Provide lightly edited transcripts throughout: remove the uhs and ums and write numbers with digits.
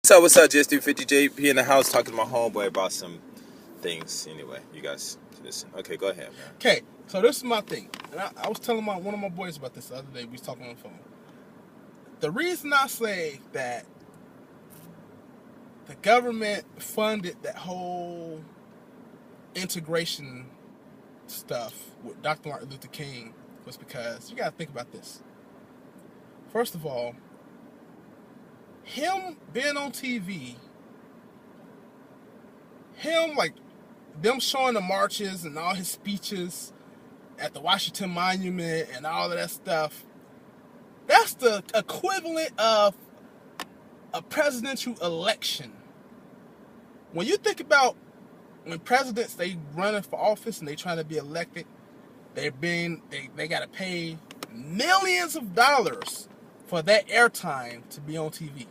What's up, JS350JP in the house talking to my homeboy about some things. Anyway, you guys listen. Okay, go ahead, man. Okay, so this is my thing. And I was telling one of my boys about this the other day. We was talking on the phone. The reason I say that the government funded that whole integration stuff with Dr. Martin Luther King was because you got to think about this. First of all, him being on TV, them showing the marches and all his speeches at the Washington Monument and all of that stuff, that's the equivalent of a presidential election. When you think about when presidents, they running for office and they trying to be elected, they got to pay millions of dollars for that airtime to be on TV.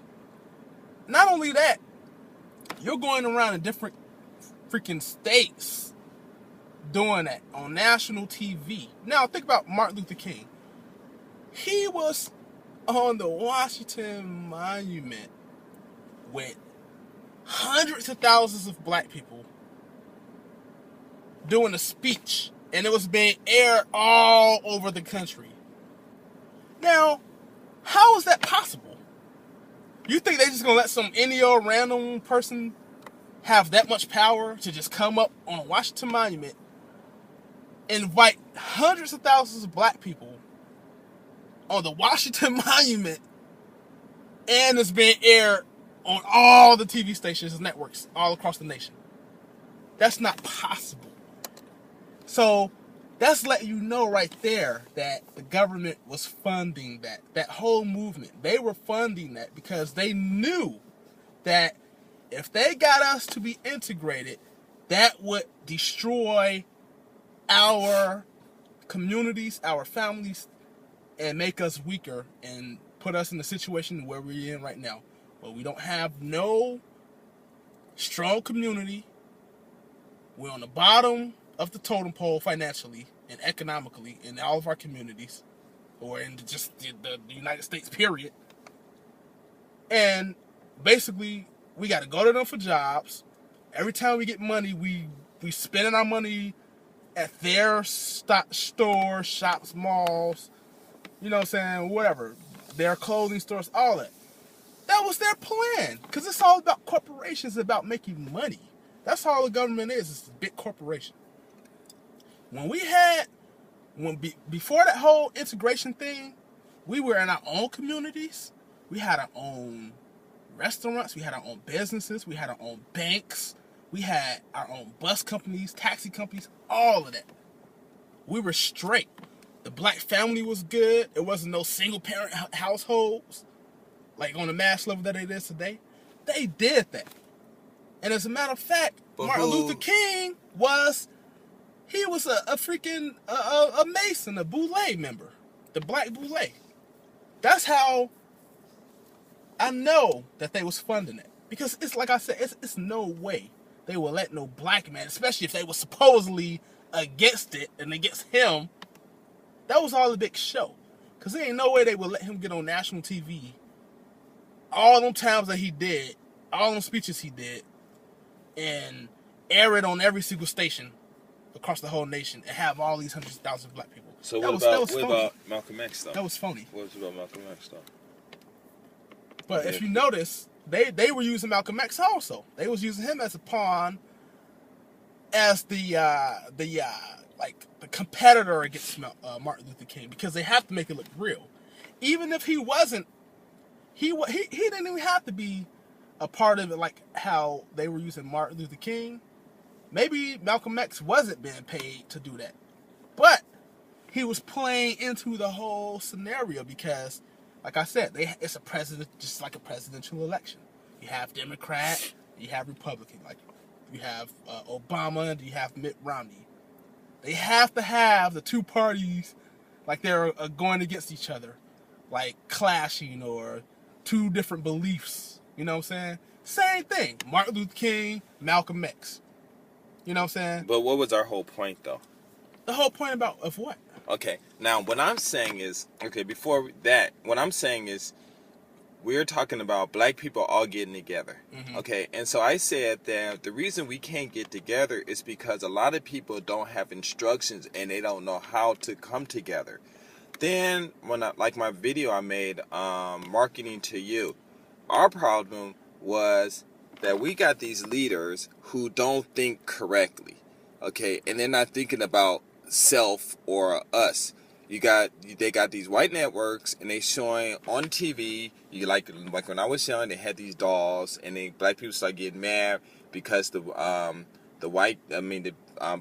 Not only that, you're going around in different freaking states doing that on national TV. Now think about Martin Luther King. He was on the Washington Monument with hundreds of thousands of black people doing a speech, and it was being aired all over the country. Now, how is that possible? You think they just gonna let any old random person have that much power to just come up on Washington Monument, invite hundreds of thousands of black people on the Washington Monument, and it's being aired on all the TV stations and networks all across the nation? That's not possible. So that's letting you know right there that the government was funding that whole movement. They were funding that because they knew that if they got us to be integrated, that would destroy our communities, our families, and make us weaker and put us in the situation where we're in right now, where we don't have no strong community. We're on the bottom of the totem pole financially and economically in all of our communities, or in just the United States, period. And basically, we got to go to them for jobs. Every time we get money, we spending our money at their stores, shops, malls, you know what I'm saying, whatever, their clothing stores, all that. That was their plan, because it's all about corporations, about making money. That's all the government is. It's a big corporation. Before that whole integration thing, we were in our own communities. We had our own restaurants. We had our own businesses. We had our own banks. We had our own bus companies, taxi companies, all of that. We were straight. The black family was good. It wasn't no single parent households like on the mass level that it is today. They did that. And as a matter of fact, Martin Luther King was a freaking Mason, a Boule member, the black Boule. That's how I know that they was funding it. Because it's like I said, it's no way they will let no black man, especially if they were supposedly against it and against him. That was all a big show. Because there ain't no way they would let him get on national TV all them times that he did, all them speeches he did, and air it on every single station across the whole nation and have all these hundreds of thousands of black people. So what about Malcolm X stuff? That was phony. What was about Malcolm X stuff? But if you notice, they were using Malcolm X also. They was using him as a pawn, as the competitor against Martin Luther King, because they have to make it look real. Even if he wasn't, he didn't even have to be a part of it, like how they were using Martin Luther King. Maybe Malcolm X wasn't being paid to do that, but he was playing into the whole scenario because, like I said, it's just like a presidential election. You have Democrat, you have Republican, like you have Obama, and you have Mitt Romney. They have to have the two parties like they're going against each other, like clashing, or two different beliefs. You know what I'm saying? Same thing. Martin Luther King, Malcolm X. You know what I'm saying? But what was our whole point, though? The whole point of what? Okay, now what I'm saying is, before that, what I'm saying is, we're talking about black people all getting together. Mm-hmm. Okay, and so I said that the reason we can't get together is because a lot of people don't have instructions and they don't know how to come together. Then when like my video I made, marketing to you, our problem was that we got these leaders who don't think correctly. Okay, and they're not thinking about self or us. They got these white networks and they showing on TV. You like when I was young, they had these dolls, and black people start getting mad because the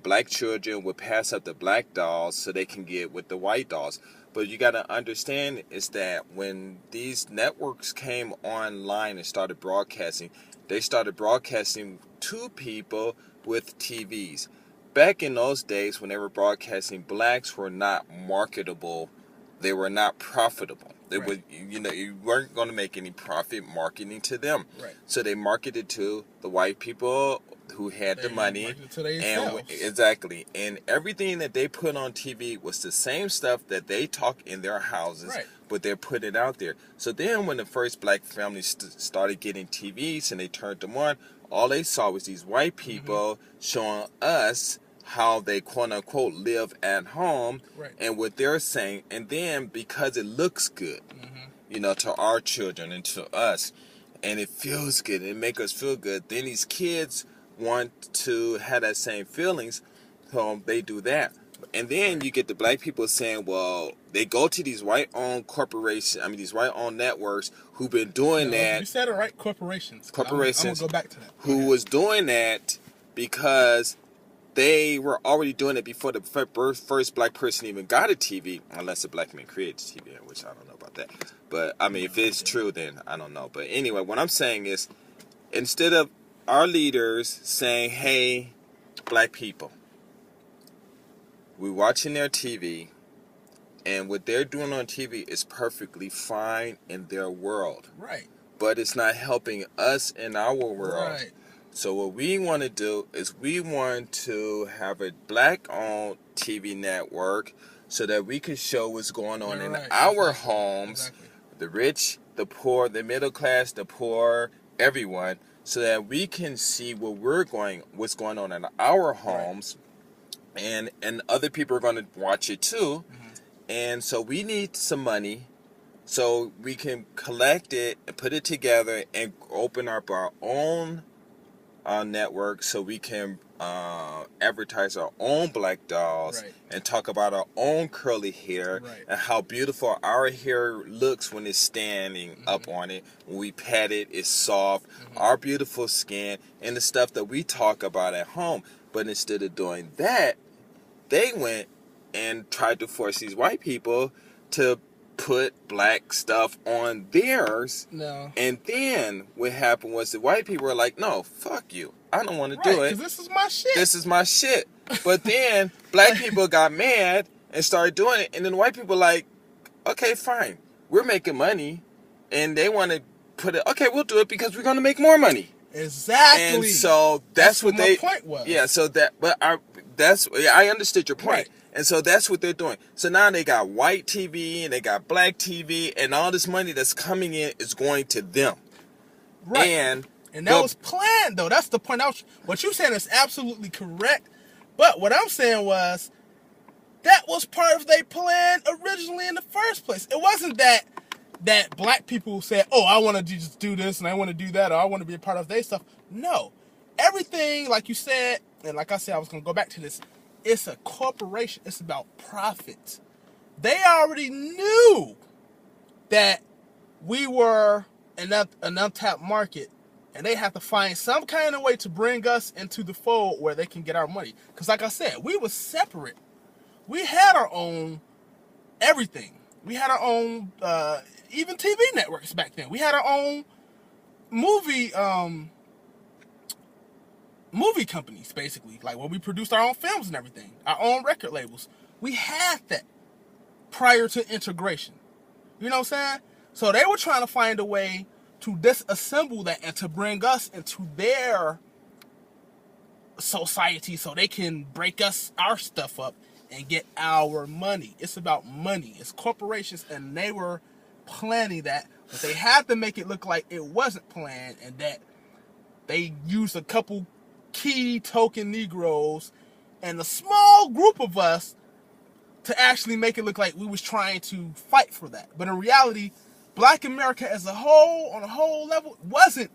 black children would pass up the black dolls so they can get with the white dolls. But you got to understand is that when these networks came online and started broadcasting, they started broadcasting to people with TVs. Back in those days when they were broadcasting, blacks were not marketable. They were not profitable. They Right. you weren't going to make any profit marketing to them. Right. So they marketed to the white people who had the money. Exactly. And everything that they put on TV was the same stuff that they talk in their houses, Right. but they're putting it out there. So then when the first black families started getting TVs and they turned them on, all they saw was these white people showing us how they quote unquote live at home, Right. and what they're saying, and then because it looks good, to our children and to us, and it feels good, and it makes us feel good, then these kids want to have that same feelings, so they do that. And then you get the black people saying, well, they go to these white-owned corporations, these white-owned networks who've been doing that. You said it right, corporations. Corporations. I'm going to go back to that. Who was doing that because they were already doing it before the first black person even got a TV, unless a black man created TV, which I don't know about that. But, if it's true, then I don't know. But anyway, what I'm saying is, instead of our leaders saying, hey, black people, we're watching their TV, and what they're doing on TV is perfectly fine in their world. Right. But it's not helping us in our world. Right. So what we want to do is we want to have a black-owned TV network so that we can show what's going on in our homes, the rich, the poor, the middle class, the poor, everyone, so that we can see what's going on in our homes, and other people are going to watch it too. And so we need some money so we can collect it and put it together and open up our own network so we can advertise our own black dolls, and talk about our own curly hair, and how beautiful our hair looks when it's standing up on it. When we pat it, it's soft. Our beautiful skin, and the stuff that we talk about at home. But instead of doing that, they went and tried to force these white people to put black stuff on theirs. No. And then what happened was the white people were like, no, fuck you. I don't want to do it. Because this is my shit. This is my shit. But then black people got mad and started doing it. And then the white people like, okay, fine. We're making money. And they want to put it, okay, we'll do it because we're going to make more money. Exactly. And so that's what my point was. Yeah, so I understood your point. Right. And so that's what they're doing. So now they got white TV and they got black TV, and all this money that's coming in is going to them. Right. And that was planned, though. That's the point. What you're saying is absolutely correct. But what I'm saying was that was part of their plan originally in the first place. It wasn't that black people said, oh, I want to just do this and I want to do that, or I want to be a part of their stuff. No. Everything, like you said, and like I said, I was going to go back to this, it's a corporation. It's about profit. They already knew that we were an untapped market, and they have to find some kind of way to bring us into the fold where they can get our money. Because like I said, we were separate. We had our own everything. We had our own, even TV networks back then. We had our own movie companies, basically, like where we produced our own films and everything, our own record labels. We had that prior to integration. You know what I'm saying? So they were trying to find a way to disassemble that and to bring us into their society so they can break our stuff up and get our money. It's about money. It's corporations, and they were planning that But they had to make it look like it wasn't planned and that they used a couple key token Negroes and a small group of us to actually make it look like we was trying to fight for that. But in reality, Black America as a whole, on a whole level, wasn't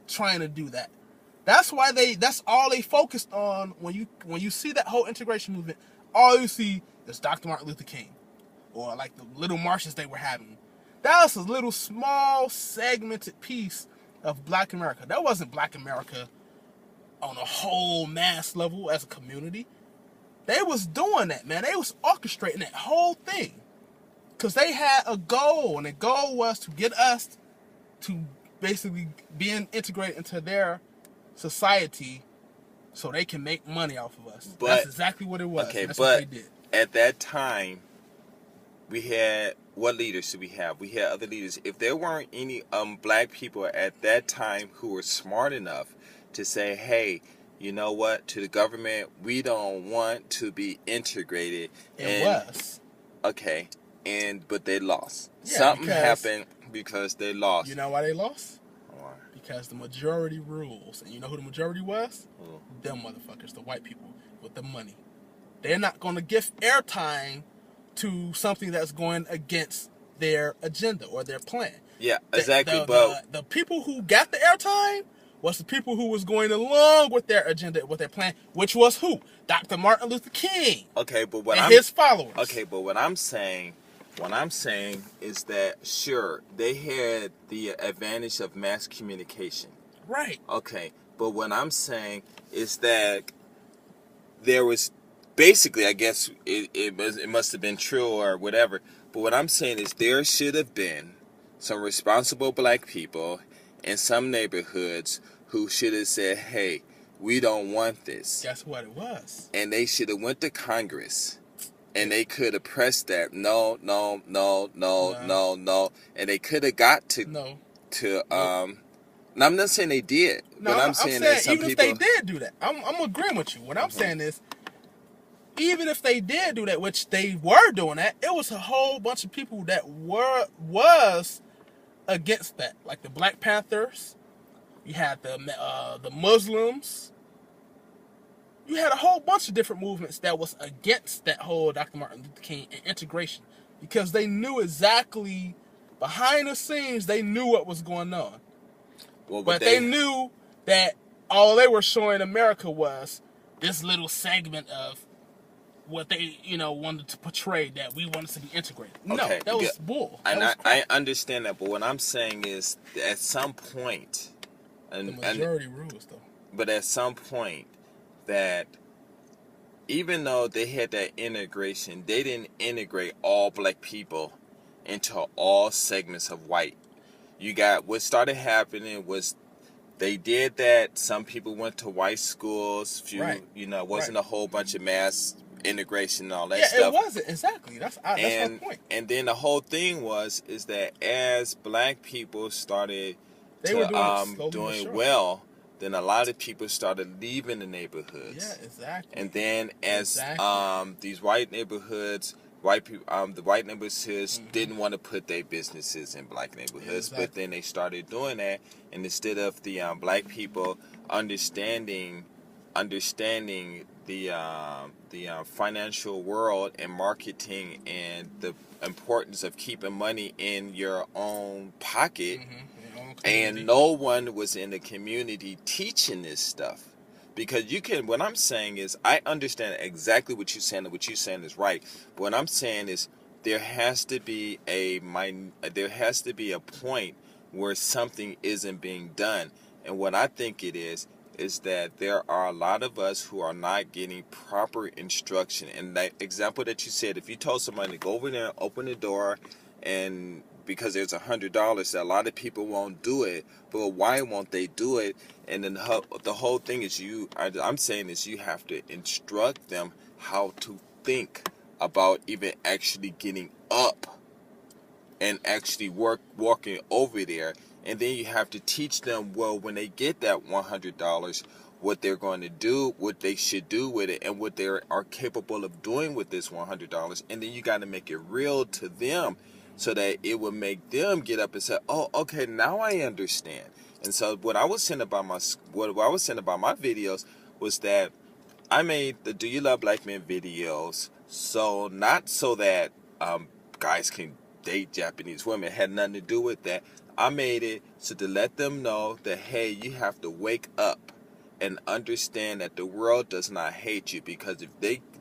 trying to do that. That's why that's all they focused on when you see that whole integration movement. All you see is Dr. Martin Luther King, or like the little marches they were having. That was a little small segmented piece of Black America. That wasn't Black America on a whole mass level as a community. They was doing that, man. They was orchestrating that whole thing. Because they had a goal, and the goal was to get us to basically being integrated into their society so they can make money off of us. But, that's exactly what it was. Okay, that's but what they did. At that time, we had, what leaders did we have? We had other leaders. If there weren't any black people at that time who were smart enough to say, hey, you know what, to the government, we don't want to be integrated. It was. Okay, but they lost. Yeah, something happened because they lost. You know why they lost? Why? Because the majority rules. And you know who the majority was? Who? Them motherfuckers, the white people with the money. They're not going to give airtime to something that's going against their agenda or their plan. Yeah, exactly. The people who got the airtime was the people who was going along with their agenda, with their plan, which was who? Dr. Martin Luther King. Okay, but his followers. Okay, but what I'm saying is that sure, they had the advantage of mass communication. Right. Okay, but what I'm saying is that there was basically, I guess it must have been true or whatever. But what I'm saying is there should have been some responsible black people in some neighborhoods who should have said, hey, we don't want this. That's what it was. And they should have went to Congress and they could have pressed that no. And they could have got to now, I'm not saying they did. No, but I'm saying that some even people, if they did do that, I'm agreeing with you. What I'm saying is, even if they did do that, which they were doing that, it was a whole bunch of people that was against that, like the Black Panthers. You had the Muslims. You had a whole bunch of different movements that was against that whole Dr. Martin Luther King and integration, because they knew exactly behind the scenes, they knew what was going on. well, But they knew that all they were showing America was this little segment of what they, wanted to portray, that we wanted to be integrated. No, okay, that was bull. I understand that, but what I'm saying is, at some point, the majority rules, though. But at some point, that even though they had that integration, they didn't integrate all black people into all segments of white. You got, what started happening was they did that. Some people went to white schools. Few, it wasn't a whole bunch of mass integration and all that stuff. Yeah, it wasn't. Exactly. That's my point. And then the whole thing is that as black people started doing well, then a lot of people started leaving the neighborhoods. Yeah, exactly. And then as these white neighborhoods, the white neighborhoods didn't want to put their businesses in black neighborhoods, but then they started doing that, and instead of the black people understanding the financial world and marketing and the importance of keeping money in your own pocket, and no one was in the community teaching this stuff. Because what I'm saying is, I understand exactly what you're saying, and what you're saying is right. But what I'm saying is, there has to be a point where something isn't being done. And what I think it is that there are a lot of us who are not getting proper instruction. And that example that you said, if you told somebody to go over there, open the door, and because there's $100, a lot of people won't do it. But why won't they do it? And then the whole thing is, I'm saying is, you have to instruct them how to think about even actually getting up and actually walking over there. And then you have to teach them, well, when they get that $100, what they're going to do, what they should do with it, and what they are capable of doing with this $100. And then you got to make it real to them. so that it would make them get up and say, oh, okay, now I understand. And so what I was saying about my videos was that I made the Do You Love Black Men videos, so not so that guys can date Japanese women. It had nothing to do with that. I made it so to let them know that, hey, you have to wake up and understand that the world does not hate you, because if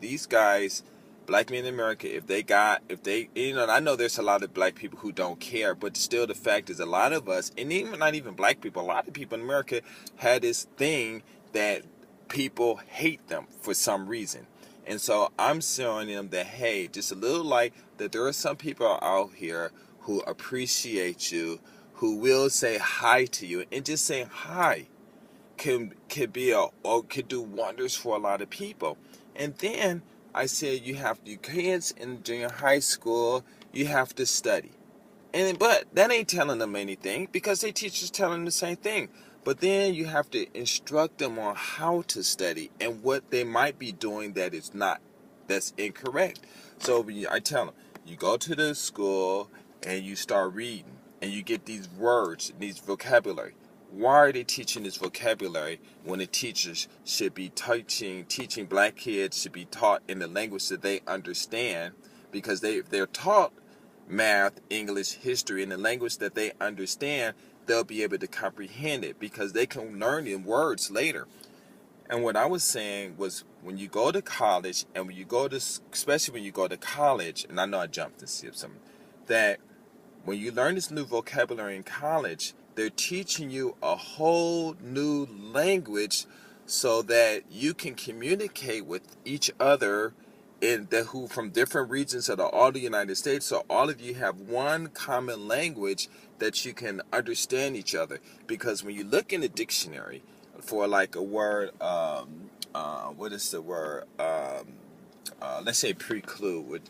these guys, black men in America, I know there's a lot of black people who don't care, but still the fact is a lot of us, and even not even black people, a lot of people in America had this thing that people hate them for some reason. And so I'm showing them that, hey, just a little light, that there are some people out here who appreciate you, who will say hi to you, and just saying hi can could do wonders for a lot of people. And then I said, you kids in junior high school, you have to study. But that ain't telling them anything, because their teacher's telling them the same thing. But then you have to instruct them on how to study and what they might be doing that's incorrect. So I tell them, you go to the school and you start reading and you get these words, these vocabulary. Why are they teaching this vocabulary when the teachers should be teaching black kids should be taught in the language that they understand? Because if they're taught math, English, history in the language that they understand, they'll be able to comprehend it, because they can learn in words later. And what I was saying was, when you go to college, and especially when you go to college, and I know I jumped to see something, that when you learn this new vocabulary in college, they're teaching you a whole new language so that you can communicate with each other who from different regions of all the United States, so all of you have one common language that you can understand each other. Because when you look in the dictionary for like a word, what is the word? Let's say preclude.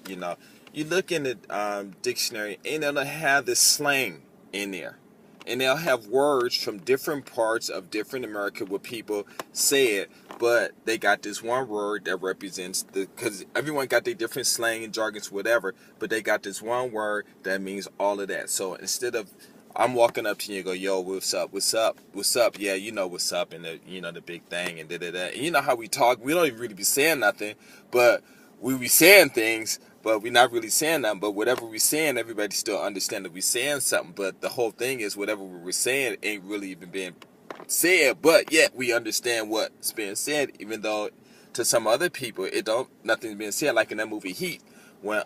You look in the dictionary and it'll have this slang in there. And they'll have words from different parts of different America where people say it, but they got this one word that represents because everyone got their different slang and jargons, whatever, but they got this one word that means all of that. So instead of I'm walking up to you and go, yo, what's up, what's up, what's up? Yeah, you know what's up, and the big thing, and da-da-da. And you know how we talk, we don't even really be saying nothing, but we be saying things, but we're not really saying nothing. But whatever we're saying, everybody still understand that we're saying something. But the whole thing is, whatever we were saying ain't really even being said, but yet we understand what's being said, even though to some other people nothing's being said. Like in that movie Heat, when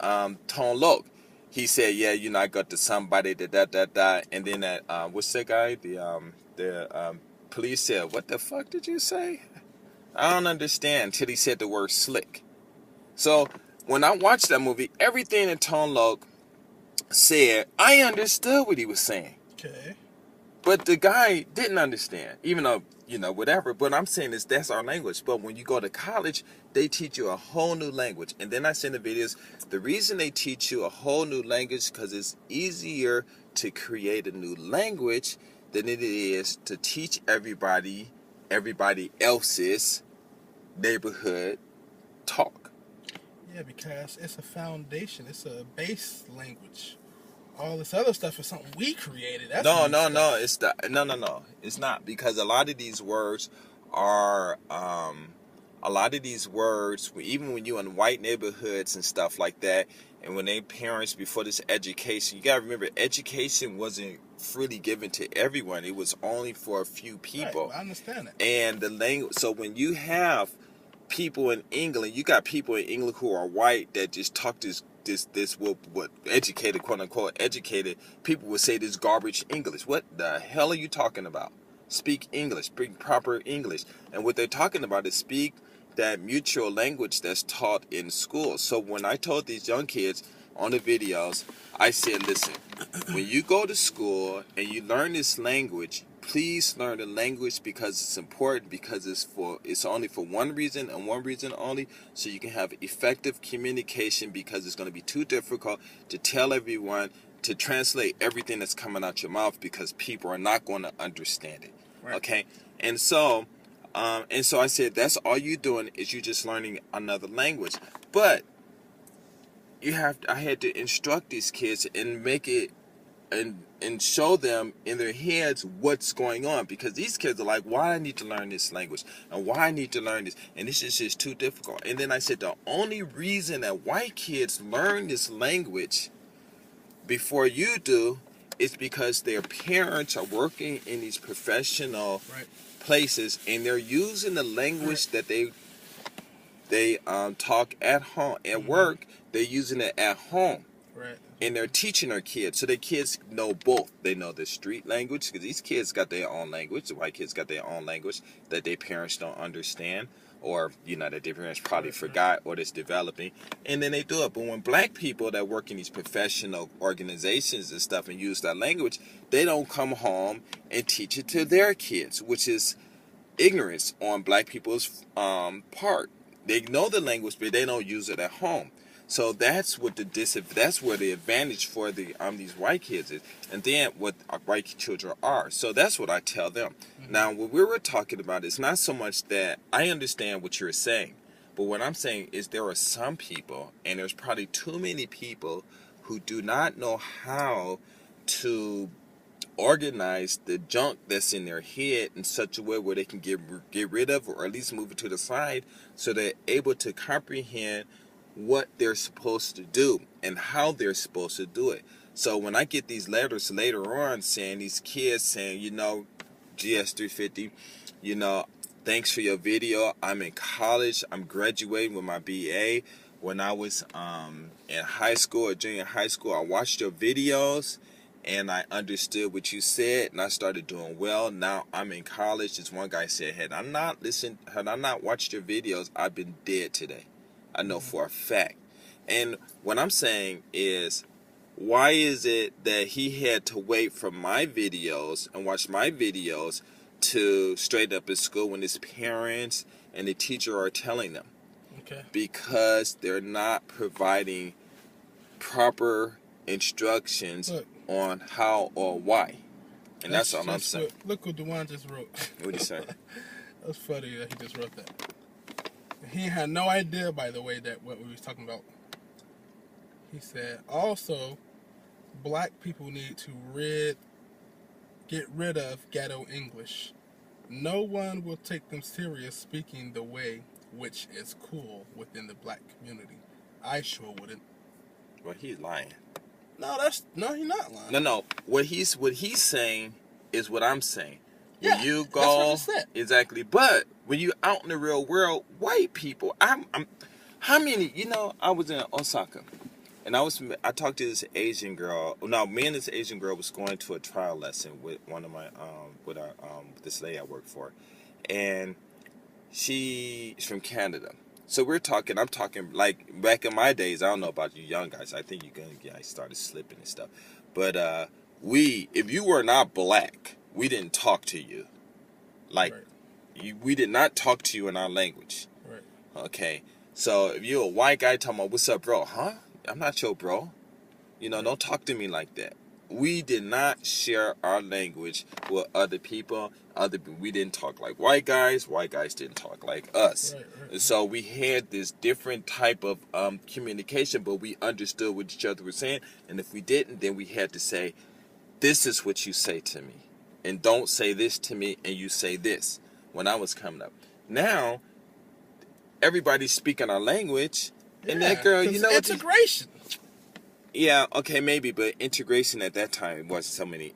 Tone Loc, he said, yeah, I got to somebody that, and then that what's that guy? The police said, what the fuck did you say? I don't understand, till he said the word slick. So when I watched that movie, everything that Tone Loc said, I understood what he was saying. Okay. But the guy didn't understand, even though, whatever. But I'm saying that's our language. But when you go to college, they teach you a whole new language. And then I send the videos. The reason they teach you a whole new language, because it's easier to create a new language than it is to teach everybody else's neighborhood talk. Yeah, because it's a foundation. It's a base language. All this other stuff is something we created. That's No. It's not, because a lot of these words are even when you're in white neighborhoods and stuff like that, and when they parents before this education, you gotta remember, education wasn't freely given to everyone. It was only for a few people. Right, I understand that. And the language. So when you have people in England, you got people in England who are white that just talk this what educated, quote unquote educated people would say, this garbage English. What the hell are you talking about? Speak English, speak proper English. And what they're talking about is speak that mutual language that's taught in school. So when I told these young kids on the videos, I said, listen, when you go to school and you learn this language, please learn the language, because it's important, because it's only for one reason and one reason only, so you can have effective communication, because it's going to be too difficult to tell everyone to translate everything that's coming out your mouth, because people are not going to understand it. Right. Okay? And so I said, that's all you're doing, is you just learning another language. But I had to instruct these kids and make it and show them in their heads what's going on, because these kids are like, why I need to learn this language and why I need to learn this, and this is just too difficult. And then I said the only reason that white kids learn this language before you do is because their parents are working in these professional places, and they're using the language that they talk at home at work. They're using it at home. And they're teaching their kids. So their kids know both. They know the street language, because these kids got their own language. The white kids got their own language that their parents don't understand, or, that their parents probably forgot, or that's developing. And then they do it. But when black people that work in these professional organizations and stuff and use that language, they don't come home and teach it to their kids, which is ignorance on black people's part. They know the language, but they don't use it at home. So that's what that's where the advantage for these white kids is, and then what white children are. So that's what I tell them. Now, what we were talking about is not so much that I understand what you're saying, but what I'm saying is there are some people, and there's probably too many people, who do not know how to organize the junk that's in their head in such a way where they can get rid of, or at least move it to the side, so they're able to comprehend what they're supposed to do and how they're supposed to do it. So when I get these letters later on saying, these kids saying, GS350, thanks for your video. I'm in college. I'm graduating with my BA. When I was in high school or junior high school, I watched your videos and I understood what you said, and I started doing well. Now I'm in college. This one guy said, had I not watched your videos, I've been dead today. I know for a fact. And what I'm saying is, why is it that he had to wait for my videos and watch my videos to straighten up his school when his parents and the teacher are telling them? Okay. Because they're not providing proper instructions on how or why. And that's all I'm saying. Look what Dewan just wrote. What did he say? That's funny that he just wrote that. He had no idea, by the way, that what we was talking about. He said, also, black people need to get rid of ghetto English. No one will take them serious speaking the way which is cool within the black community. I sure wouldn't. Well, he's lying. No, he's not lying. No. What he's saying is what I'm saying. Yeah, when you go, that's what I said. Exactly. But when you out in the real world, white people, how many, I was in Osaka, and I talked to this Asian girl. Now, me and this Asian girl was going to a trial lesson with one of my, this lady I work for, and she's from Canada. So I'm talking like back in my days. I don't know about you young guys. I think I started slipping and stuff. But if you were not black, we didn't talk to you. We did not talk to you in our language. Right. Okay. So if you're a white guy talking about, what's up, bro? Huh? I'm not your bro. Don't talk to me like that. We did not share our language with other people. We didn't talk like white guys. White guys didn't talk like us. Right. So we had this different type of communication, but we understood what each other was saying. And if we didn't, then we had to say, this is what you say to me. And don't say this to me, and you say this. When I was coming up. Now, everybody's speaking our language. And that girl, integration. Yeah, okay, maybe, but integration at that time wasn't so many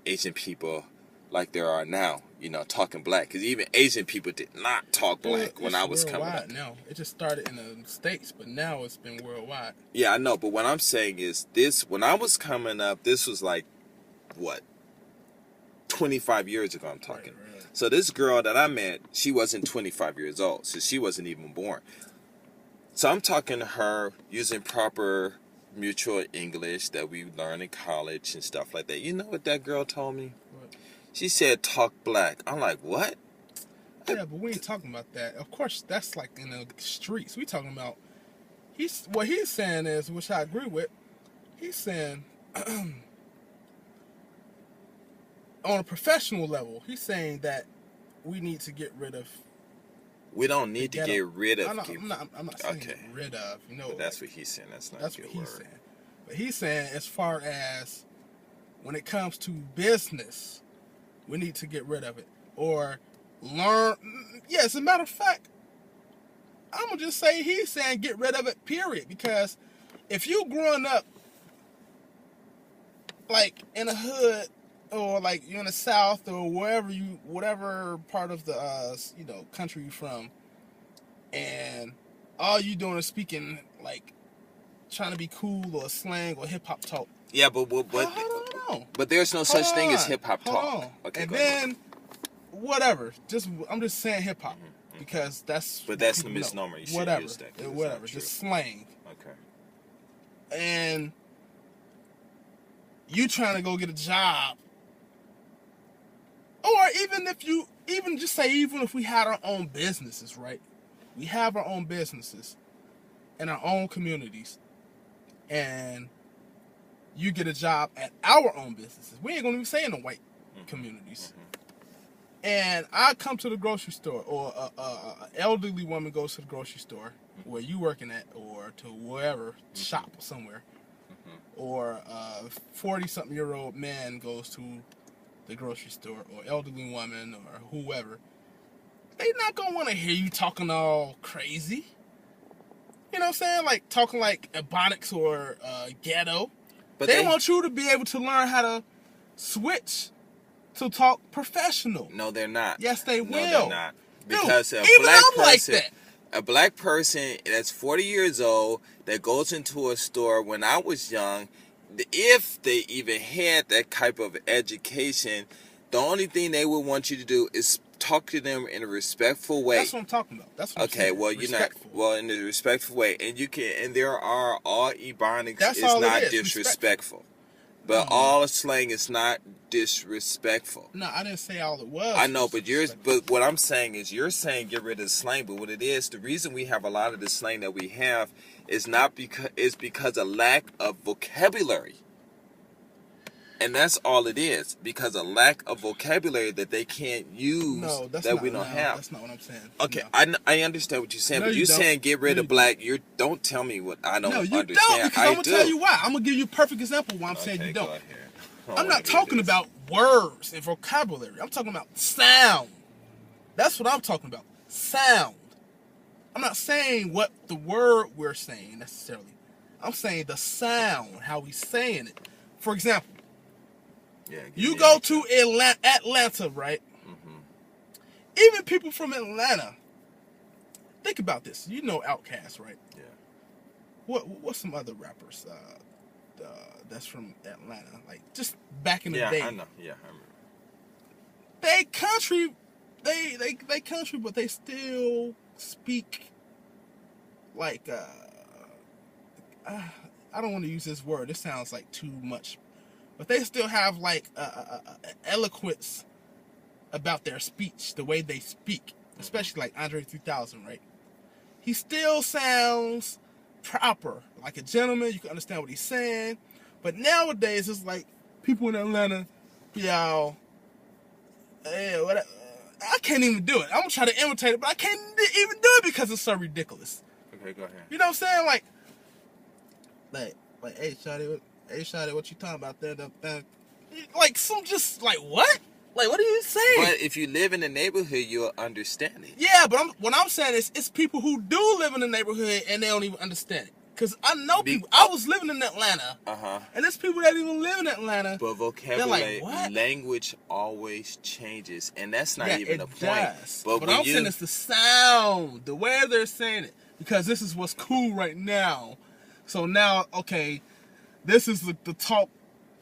Asian people like there are now, talking black. Because even Asian people did not talk black when I was coming up. No, it just started in the States, but now it's been worldwide. Yeah, I know, but what I'm saying is when I was coming up, this was like, 25 years ago I'm talking. Right. So this girl that I met, she wasn't 25 years old, so she wasn't even born. So I'm talking to her using proper mutual English that we learned in college and stuff like that. You know what that girl told me? What? She said, talk black. I'm like, what? Yeah, but we ain't talking about that. Of course, that's like in the streets. We talking about, what he's saying is, which I agree with, he's saying, on a professional level, he's saying that we need to get rid of We don't need to get rid of. I'm not saying get rid of. You know, but that's what he's saying. That's not. That's what he's saying. But he's saying, as far as when it comes to business, we need to get rid of it or learn. Yeah, as a matter of fact, I'm gonna just say he's saying get rid of it. Period. Because if you growing up like in a hood, or like you're in the South, or whatever part of the country you're from, and all you doing is speaking like trying to be cool or slang or hip hop talk. Yeah, but there's no such thing as hip hop talk. Okay, and then whatever. I'm just saying hip hop because that's. But that's the misnomer. You should use that. Whatever, just slang. Okay. And you trying to go get a job. Or even if we had our own businesses, right? We have our own businesses in our own communities, and you get a job at our own businesses. We ain't gonna even say in the white communities. And I come to the grocery store, or an elderly woman goes to the grocery store where you working at, or to wherever, shop somewhere, or a 40-something-year-old man goes to the grocery store, or elderly woman, or whoever. They not gonna want to hear you talking all crazy. You know what I'm saying? Like talking like Ebonics or ghetto. But they want you to be able to learn how to switch to talk professional. No, they're not. Yes, they will. No, they're not. Because a black person, like that. A black person that's 40 years old that goes into a store when I was young, if they even had that type of education, the only thing they would want you to do is talk to them in a respectful way. That's what I'm talking about. That's what I'm saying. Well, you're not. Well, in a respectful way, and you can. And there are all Ebonics is not disrespectful, but all slang is not disrespectful. No, I didn't say all it was. I know, but what I'm saying is you're saying get rid of the slang, but what it is, the reason we have a lot of the slang that we have is because of lack of vocabulary. And that's all it is, because of lack of vocabulary that they can't use we don't have. That's not what I'm saying. Okay, no. I understand what you're saying, but you're saying get rid of black. Don't tell me what I don't understand. No, you don't, because I'm going to tell you why. I'm going to give you a perfect example why I'm saying you don't. I'm not talking about words and vocabulary. I'm talking about sound. That's what I'm talking about. Sound. I'm not saying what the word we're saying necessarily. I'm saying the sound, how we saying it. For example, you go to Atlanta, right? Even people from Atlanta. Think about this. You know Outkast, right? Yeah. What's some other rappers that's from Atlanta? Like just back in the day. Yeah, I know. Yeah, I remember. They country, they country, but they still speak like I don't want to use this word. This sounds like too much. But they still have like eloquence about their speech, the way they speak, especially like Andre 3000, right? He still sounds proper, like a gentleman. You can understand what he's saying. But nowadays, it's like people in Atlanta, y'all, I can't even do it. I'm gonna try to imitate it, but I can't even do it because it's so ridiculous. Okay, go ahead. You know what I'm saying? Like, hey, Shawty, what you talking about there? Like, some just, like, what? Like, what are you saying? But if you live in the neighborhood, you'll understand it. Yeah, but what I'm saying is, it's people who do live in the neighborhood and they don't even understand it. Because I know people. I was living in Atlanta. And there's people that even live in Atlanta. But vocabulary, like, language always changes. And that's not even the point. Does. But I'm saying it's the sound, the way they're saying it. Because this is what's cool right now. So now, okay, this is the talk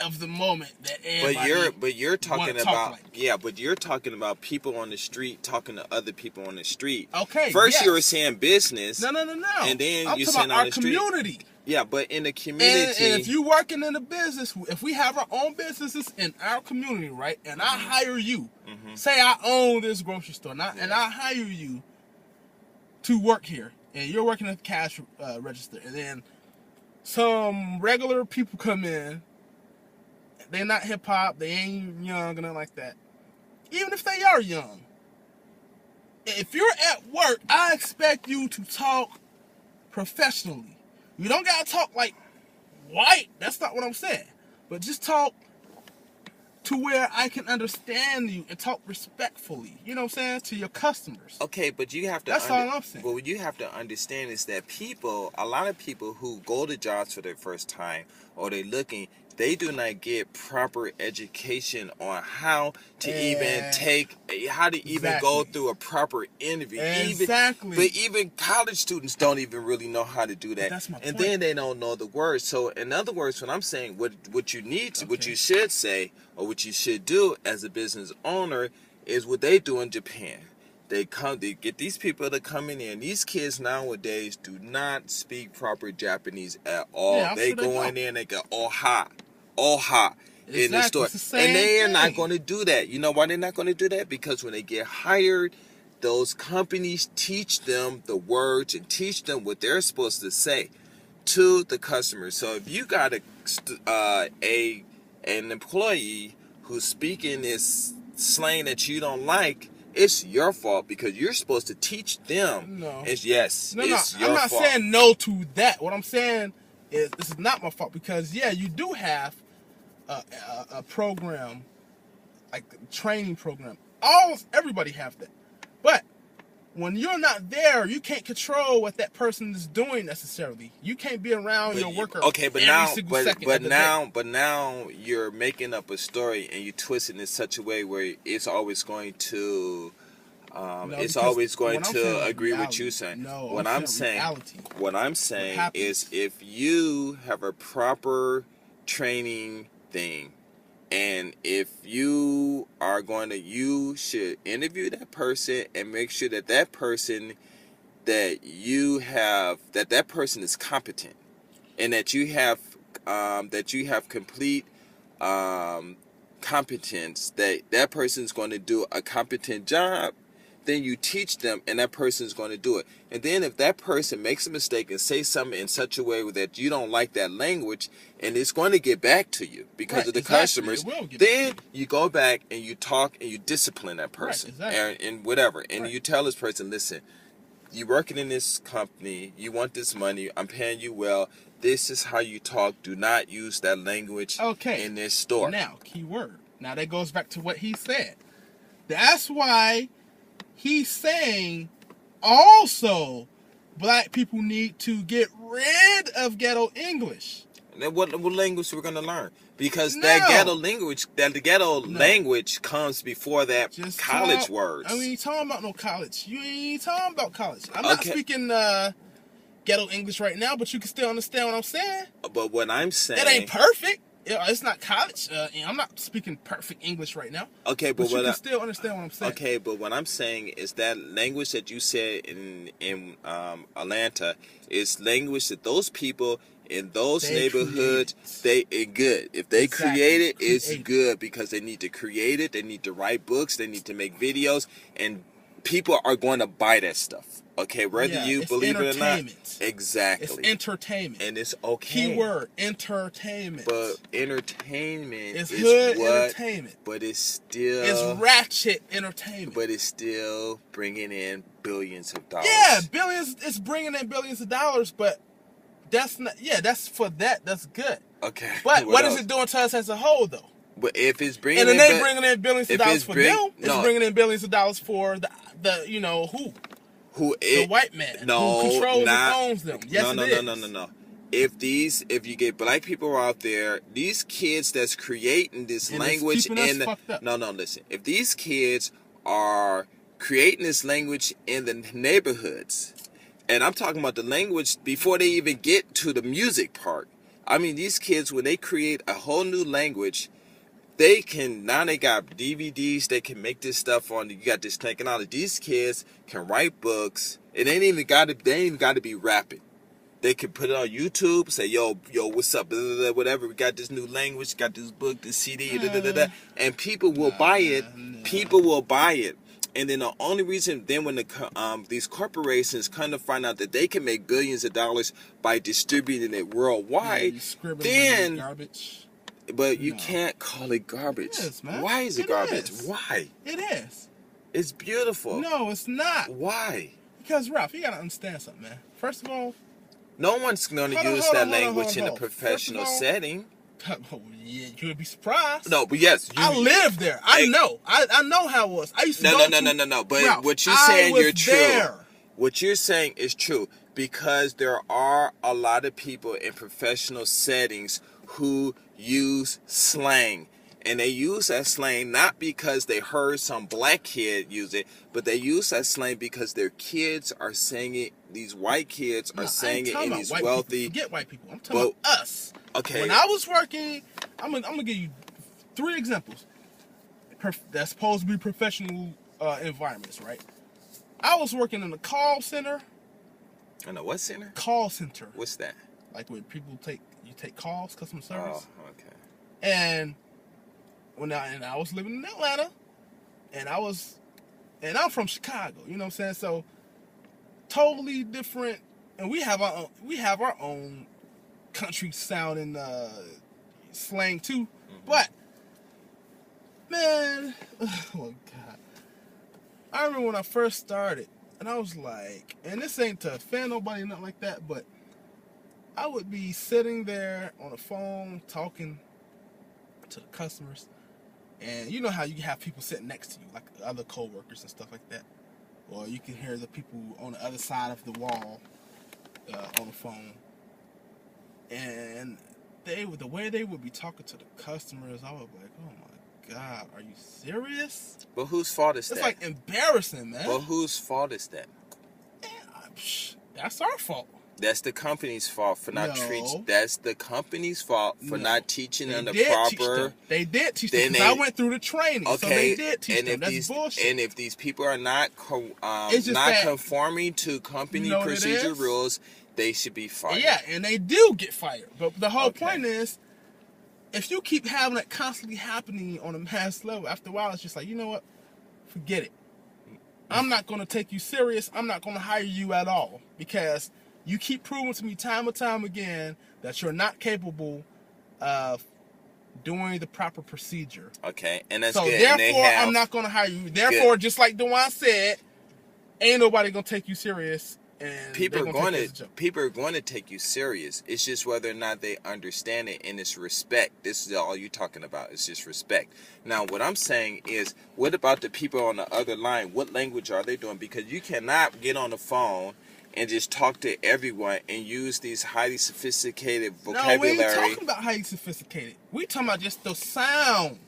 of the moment that everybody but you're talking about like. But you're talking about people on the street talking to other people on the street. Okay. First you were saying business. No. And then I'm you're talking saying about on our the street. community. Yeah, but in the community. And if you're working in a business, if we have our own businesses in our community, right? And I hire you, say I own this grocery store, and I hire you to work here, and you're working at the cash register, and then some regular people come in. They're not hip hop. They ain't young or nothing like that. Even if they are young, if you're at work, I expect you to talk professionally. You don't gotta talk like white. That's not what I'm saying. But just talk to where I can understand you and talk respectfully. You know what I'm saying? To your customers. Okay, but you have to. That's all I'm saying. But what you have to understand is that a lot of people who go to jobs for their first time or they're looking, they do not get proper education on how to even go through a proper interview. Exactly. But even college students don't even really know how to do that. But that's my point. And then they don't know the words. So in other words, what I'm saying, what you need to, what you should say, or what you should do as a business owner is what they do in Japan. They get these people to come in here. And these kids nowadays do not speak proper Japanese at all. Yeah, they go in there and they go oha in the store. And they are not going to do that. You know why they're not going to do that? Because when they get hired, those companies teach them the words and teach them what they're supposed to say to the customer. So if you got an employee who's speaking this slang that you don't like, it's your fault because you're supposed to teach them. No. It's your fault. I'm not saying no to that. What I'm saying is this is not my fault because, yeah, you do have a program, like a training program. Everybody have that. But when you're not there, you can't control what that person is doing necessarily. You can't be around your worker. Okay, but now you're making up a story and you twist it in such a way where it's always going to agree with you saying. No, what I'm saying is if you have a proper training thing, and if you are you should interview that person and make sure that person that person is competent, and that you have complete competence, that person is going to do a competent job. Then you teach them, and that person is going to do it. And then if that person makes a mistake and say something in such a way that you don't like that language, and it's going to get back to you because of the customers, then you go back and you talk and you discipline that person and whatever. And you tell this person, listen, you're working in this company, you want this money, I'm paying you well, this is how you talk, do not use that language in this store. Now, key word. Now that goes back to what he said. That's why he's saying also black people need to get rid of ghetto English. And then what language we're going to learn? Because that ghetto language comes before that college words. I mean, you ain't talking about no college. You ain't talking about college. I'm not speaking ghetto English right now, but you can still understand what I'm saying. But what I'm saying... It ain't perfect. It's not college. I'm not speaking perfect English right now. Okay, but you can still understand what I'm saying. Okay, but what I'm saying is that language that you said in Atlanta is language that those people in those neighborhoods good. If they create it, it's good because they need to create it. They need to write books. They need to make videos, and people are going to buy that stuff. Okay, whether you believe it or not. Exactly. It's entertainment. And it's okay. Keyword, entertainment. But entertainment is hood entertainment. But it's still... It's ratchet entertainment. But it's still bringing in billions of dollars. Yeah, billions. It's bringing in billions of dollars, but that's not... Yeah, that's for that. That's good. Okay. But what is it doing to us as a whole, though? But if it's bringing and it ain't bringing in billions of dollars for them. It's bringing in billions of dollars for the the white man who controls and owns them. Yes, No. If you get black people out there, these kids that's creating this language listen. If these kids are creating this language in the neighborhoods, and I'm talking about the language before they even get to the music part. I mean, these kids, when they create a whole new language, they got DVDs, they can make this stuff on, you got this technology. These kids can write books, and they ain't even got to be rapping. They can put it on YouTube, say, yo, what's up, blah, blah, blah, whatever, we got this new language, got this book, this CD, and people will buy it. People will buy it. And then the only reason, then when these corporations kind of find out that they can make billions of dollars by distributing it worldwide, then... Garbage. But you can't call it garbage. It is, man. Why is it garbage? Why? It is. It's beautiful. No, it's not. Why? Because, Ralph, you got to understand something, man. First of all, no one's going to use that language in a professional setting. Oh, yeah, you would be surprised. No, but yes, I lived there. I know. I know how it was. I used to go to... No. But Ralph, what you're saying, you're there. true. What you're saying is true, because there are a lot of people in professional settings who use slang. And they use that slang not because they heard some black kid use it, but they use that slang because their kids are saying it. These white kids are saying it in these wealthy... Forget white people. I'm talking about us. Okay. When I was working, I'm gonna give you 3 examples that's supposed to be professional environments, right? I was working in a call center. I know what center? Call center. What's that? Like where people take calls, customer service. Oh, okay. And I was living in Atlanta, and I'm from Chicago. You know what I'm saying? So totally different, and we have our own country sounding slang too. Mm-hmm. But man, oh God, I remember when I first started, and I was like, and this ain't to offend nobody, nothing like that, but I would be sitting there on the phone talking to the customers, and you know how you have people sitting next to you, like other co-workers and stuff like that, or you can hear the people on the other side of the wall on the phone. And the way they would be talking to the customers, I would be like, oh my God, are you serious? But whose fault is that? It's like embarrassing, man. But whose fault is that? That's our fault. That's the company's fault for not teaching. That's the company's fault for not teaching them the proper. They did teach them. I went through the training, so they did teach them. That's bullshit. And if these people are not conforming to company procedure rules, they should be fired. Yeah, and they do get fired. But the whole point is, if you keep having that constantly happening on a mass level, after a while, it's just like, you know what? Forget it. I'm not going to take you serious. I'm not going to hire you at all, because you keep proving to me time and time again that you're not capable of doing the proper procedure. Okay, and that's so good. Therefore, I'm not going to hire you. Therefore, just like Dewan said, ain't nobody going to take you serious. And people are going to take you serious. It's just whether or not they understand it, and it's respect. This is all you're talking about. It's just respect. Now, what I'm saying is, what about the people on the other line? What language are they doing? Because you cannot get on the phone and just talk to everyone and use these highly sophisticated vocabulary. No, we ain't talking about highly sophisticated. We talking about just the sound.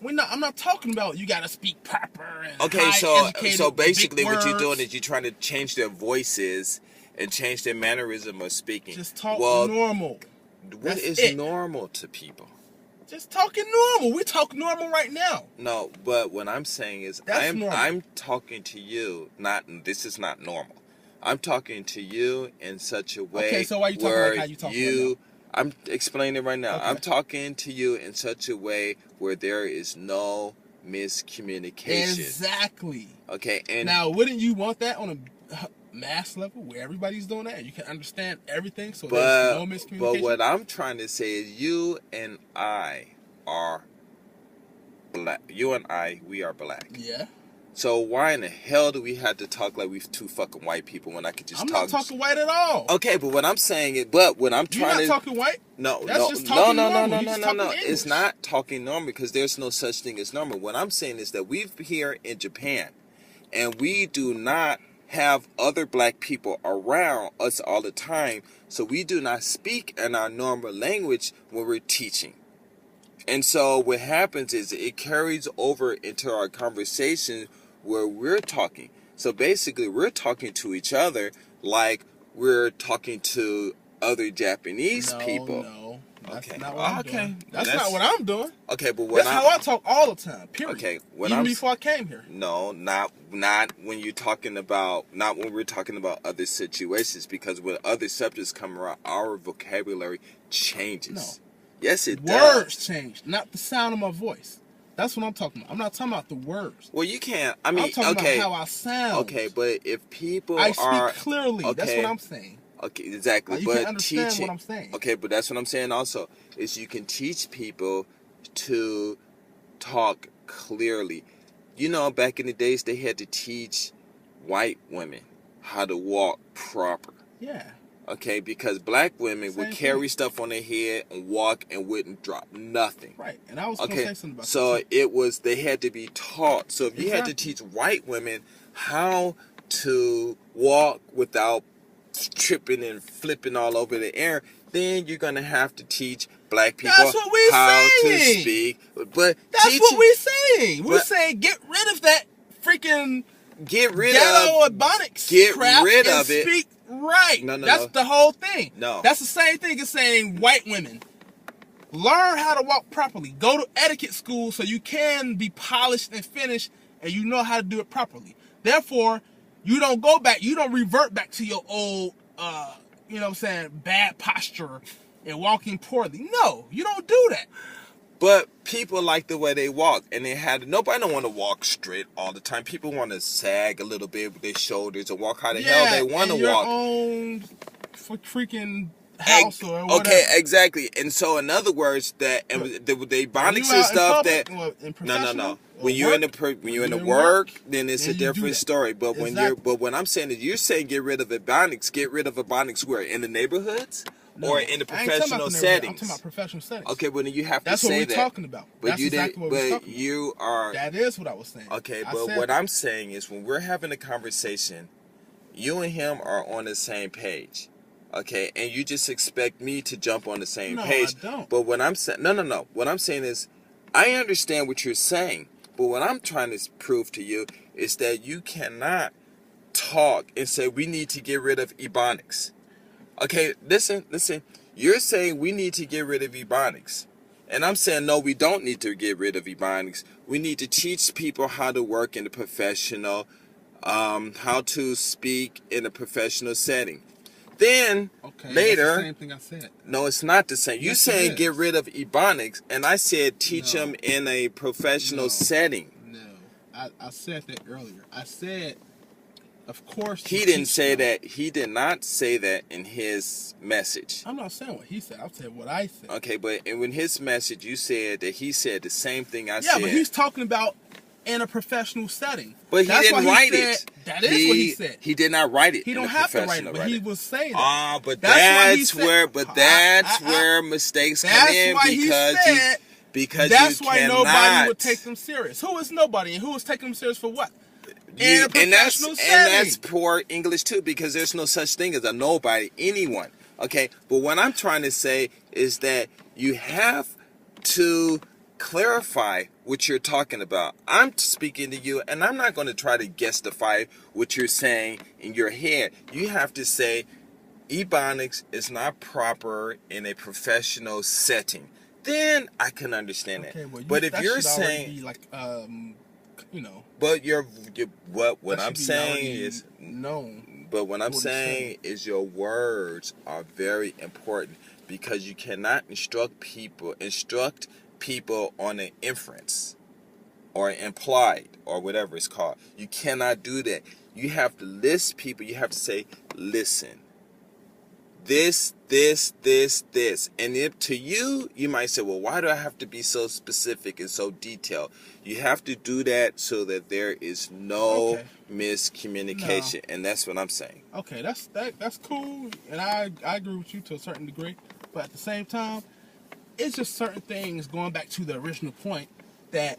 I'm not talking about you gotta speak proper and so basically what you're doing is you're trying to change their voices and change their mannerism of speaking. Just talk normal. What is normal to people? Just talking normal. We talk normal right now. No, but what I'm saying is I'm talking to you. This is not normal. I'm talking to you in such a way. Okay, so why are you talking like how you talk right now? I'm explaining it right now. Okay. I'm talking to you in such a way where there is no miscommunication. Exactly. Okay, and now wouldn't you want that on a mass level where everybody's doing that? You can understand everything, so there's no miscommunication. But what I'm trying to say is you and I are black. You and I, we are black. Yeah. So why in the hell do we have to talk like we're two fucking white people when I could just talk? I'm not talking white at all. Okay, but what I'm saying is, when I'm trying to... You're not talking white? No. It's not talking normal, because there's no such thing as normal. What I'm saying is that we're here in Japan, and we do not have other black people around us all the time, so we do not speak in our normal language when we're teaching. And so what happens is it carries over into our conversation where we're talking. So basically, we're talking to each other like we're talking to other Japanese people. No, that's not what I'm doing. That's not what I'm doing. Okay, but that's how I talk all the time. Period. Okay, even before I came here. No, not when you're talking about, not when we're talking about other situations, because when other subjects come around, our vocabulary changes. No. Yes, it does. Words change, not the sound of my voice. That's what I'm talking about. I'm not talking about the words. Well, you can't. I'm talking about how I sound. Okay, but if people I speak clearly. Okay, that's what I'm saying. Okay, exactly. You can understand what I'm saying. Okay, but that's what I'm saying also, is you can teach people to talk clearly. You know, back in the days, they had to teach white women how to walk proper. Yeah. Okay, because black women would carry thing. stuff on their head and walk and wouldn't drop nothing. Right, and I was going to say something about that. So it was, they had to be taught. So if you had to teach white women how to walk without tripping and flipping all over the air, then you're going to have to teach black people how to speak. But that's what we're saying. We're saying get rid of that freaking ghetto ebonics crap and speak right. That's the whole thing. No. That's the same thing as saying white women, learn how to walk properly. Go to etiquette school so you can be polished and finished and you know how to do it properly. Therefore, you don't go back, you don't revert back to your old, you know what I'm saying, bad posture and walking poorly. No, you don't do that. But people like the way they walk, and nobody don't want to walk straight all the time. People want to sag a little bit with their shobers and walk how the hell they want to walk. Own freaking house or whatever. Okay, exactly. And so, in other words, the ebonics and stuff no. When you're in the work, then it's a different story. But when I'm saying that you're saying get rid of ebonics where? In the neighborhoods? No, or in the professional settings? I'm talking about professional settings. Okay, well then you have to say that. That's what we're talking about. But that's exactly what we're talking about. That is what I was saying. Okay, but what I'm saying is when we're having a conversation, you and him are on the same page. Okay, and you just expect me to jump on the same page. No, I don't. But what I'm saying, no. What I'm saying is, I understand what you're saying, but what I'm trying to prove to you is that you cannot talk and say we need to get rid of ebonics. Okay, listen. You're saying we need to get rid of ebonics. And I'm saying, no, we don't need to get rid of ebonics. We need to teach people how to work in the professional, how to speak in a professional setting. Then, later... That's the same thing I said. No, it's not the same. You saying get rid of ebonics, and I said teach them in a professional setting. No, I said that earlier. I said... Of course, he didn't say that. He did not say that in his message. I'm not saying what he said. I'm saying what I said. Okay, but in his message, you said that he said the same thing I said. Yeah, but he's talking about in a professional setting. But he didn't write it. That is what he said. He did not write it. He don't have to write it, but he was saying that. Ah, but that's where mistakes come in because that's you why cannot. Nobody would take them serious. Who is nobody, and who is taking them serious for what? In a professional setting. And that's poor English too, because there's no such thing as a nobody, anyone. Okay, but what I'm trying to say is that you have to clarify what you're talking about. I'm speaking to you, and I'm not going to try to guessify what you're saying in your head. You have to say ebonics is not proper in a professional setting. Then I can understand that. Well, but if you're saying be like, you know. But what I'm saying is known. But what I'm saying is your words are very important because you cannot instruct people on an inference or implied or whatever it's called. You cannot do that. You have to list people. You have to say, listen, this. And if to you, you might say, well, why do I have to be so specific and so detailed? You have to do that so that there is no miscommunication. No. And that's what I'm saying. Okay, that's cool. And I agree with you to a certain degree. But at the same time, it's just certain things, going back to the original point, that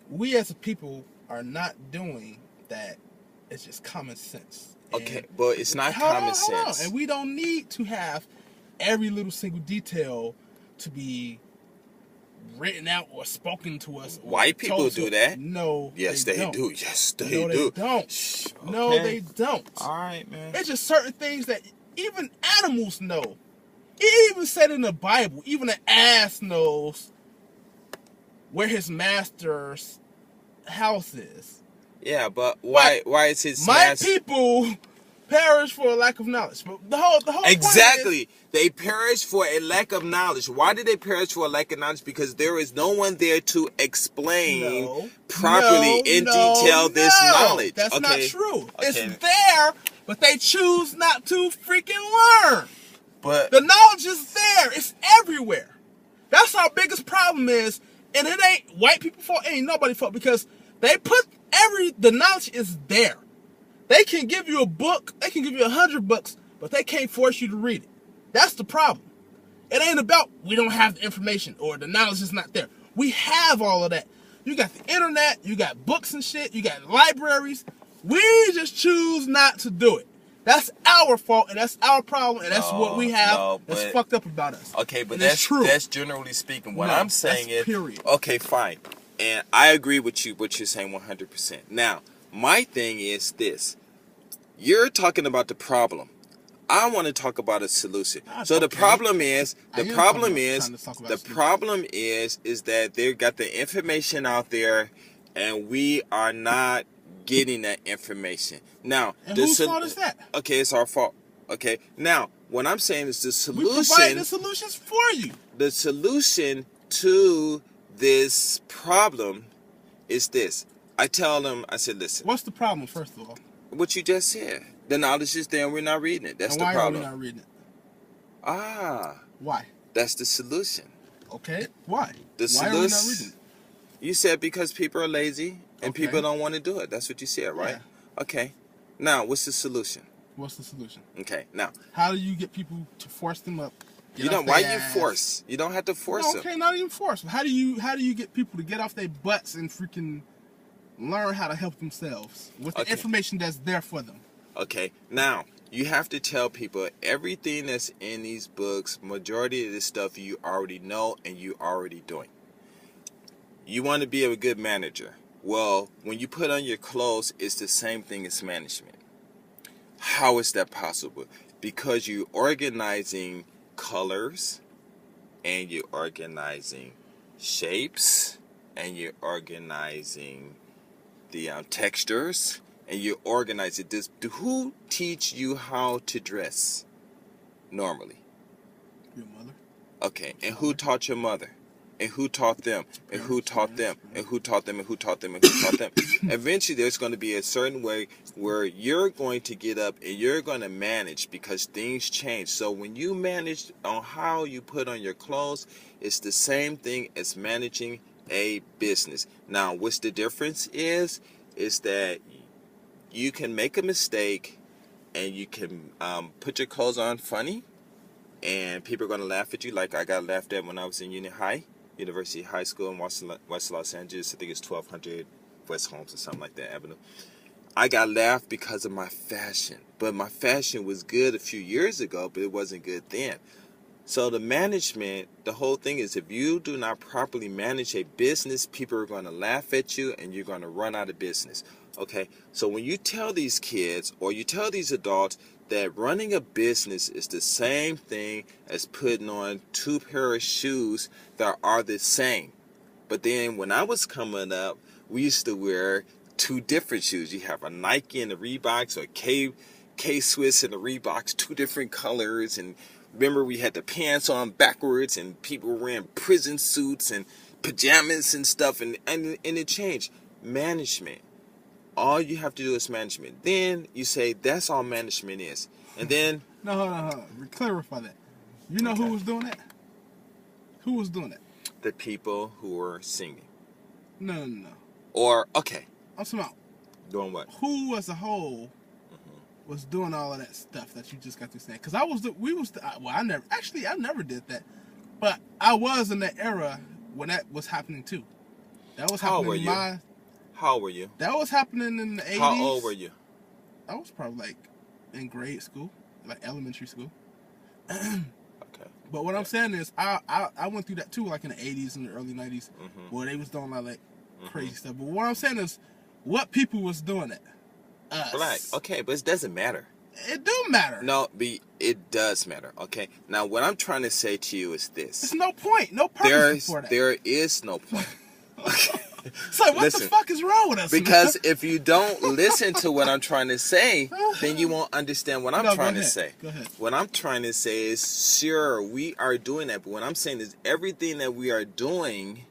we as a people are not doing that. It's just common sense. Okay, but it's not common sense. And we don't need to have every little single detail to be written out or spoken to us. White people do that. No, yes, they do. Yes, they do. They don't. Shh, okay. No, they don't. All right, man. It's just certain things that even animals know. It even said in the Bible, even an ass knows where his master's house is. Yeah, but why is his my people perish for a lack of knowledge? But the whole exactly. Point is, they perish for a lack of knowledge. Why did they perish for a lack of knowledge? Because there is no one there to explain properly in detail this knowledge. That's not true. Okay. It's there, but they choose not to freaking learn. But the knowledge is there. It's everywhere. That's our biggest problem is, and it ain't white people's fault, it ain't nobody's fault, because they put The knowledge is there. They can give you a book, they can give you 100 books, but they can't force you to read it. That's the problem. It ain't about we don't have the information or the knowledge is not there. We have all of that. You got the internet, you got books and shit, you got libraries. We just choose not to do it. That's our fault, and that's our problem, and that's what we have that's fucked up about us. Okay, but that's true. That's generally speaking. What I'm saying is, period. Okay, fine. And I agree with you, what you're saying 100%. Now, my thing is this. You're talking about the problem. I want to talk about a solution. So the problem is that they got the information out there, and we are not getting that information. Now, and whose fault is that? Okay, it's our fault. Okay, now what I'm saying is the solution. We provide the solutions for you. The solution to this problem is this. I tell them, I said, listen. What's the problem, first of all? What you just said. The knowledge is there and we're not reading it. That's the problem. Why are we not reading it? Why? That's the solution. Okay, why? Why are we not reading it? You said because people are lazy and people don't want to do it. That's what you said, right? Yeah. Okay. Now, what's the solution? What's the solution? Okay, now. How do you get people to force them up? Why you force? You don't have to force them. Okay, not even force. How do you get people to get off their butts and freaking learn how to help themselves with the information that's there for them? Okay, now, you have to tell people everything that's in these books, majority of this stuff you already know and you already doing. You want to be a good manager. Well, when you put on your clothes, it's the same thing as management. How is that possible? Because you're organizing colors, and you're organizing shapes, and you're organizing the textures, and you organize it. Who teach you how to dress normally? Your mother. Okay, and who taught your mother? And who taught them? And who taught them? And who taught them? And who taught them? And who taught them? Eventually, there's going to be a certain way where you're going to get up and you're going to manage because things change. So when you manage on how you put on your clothes, it's the same thing as managing a business. Now, what's the difference is that you can make a mistake and you can put your clothes on funny and people are going to laugh at you like I got laughed at when I was in University High School in West Los Angeles. I think it's 1200 West Holmes or something like that avenue. I got laughed because of my fashion. But my fashion was good a few years ago, but it wasn't good then. So the management, the whole thing is if you do not properly manage a business, people are going to laugh at you and you're going to run out of business. Okay, so when you tell these kids or you tell these adults that running a business is the same thing as putting on two pair of shoes that are the same. But then when I was coming up, we used to wear two different shoes. You have a Nike and a Reeboks, or K-Swiss and the Reeboks, two different colors. And remember, we had the pants on backwards and people were wearing prison suits and pajamas and stuff. And it changed. Management. All you have to do is management. Then you say that's all management is. And then... No, hold on. Clarify that. You know who was doing that? Who was doing that? The people who were singing. No. Or, okay. I'm talking about... Doing what? Who as a whole was doing all of that stuff that you just got to say? Because I never did that. But I was in that era when that was happening too. That was happening How old were you? That was happening in the 80s. How old were you? I was probably like in grade school, like elementary school. Okay. But what I'm saying is, I went through that too, like in the 80s and the early 90s, where they was doing all that crazy stuff. But what I'm saying is, what people was doing it? Us. Black. Okay, but it doesn't matter. It do matter. No, it does matter. Okay. Now, what I'm trying to say to you is this. There's no point, no purpose for that. There is no point. Okay. So what the fuck is wrong with us? Because if you don't listen to what I'm trying to say, then you won't understand what I'm trying to say. Go ahead. What I'm trying to say is, sure, we are doing that, but what I'm saying is everything that we are doing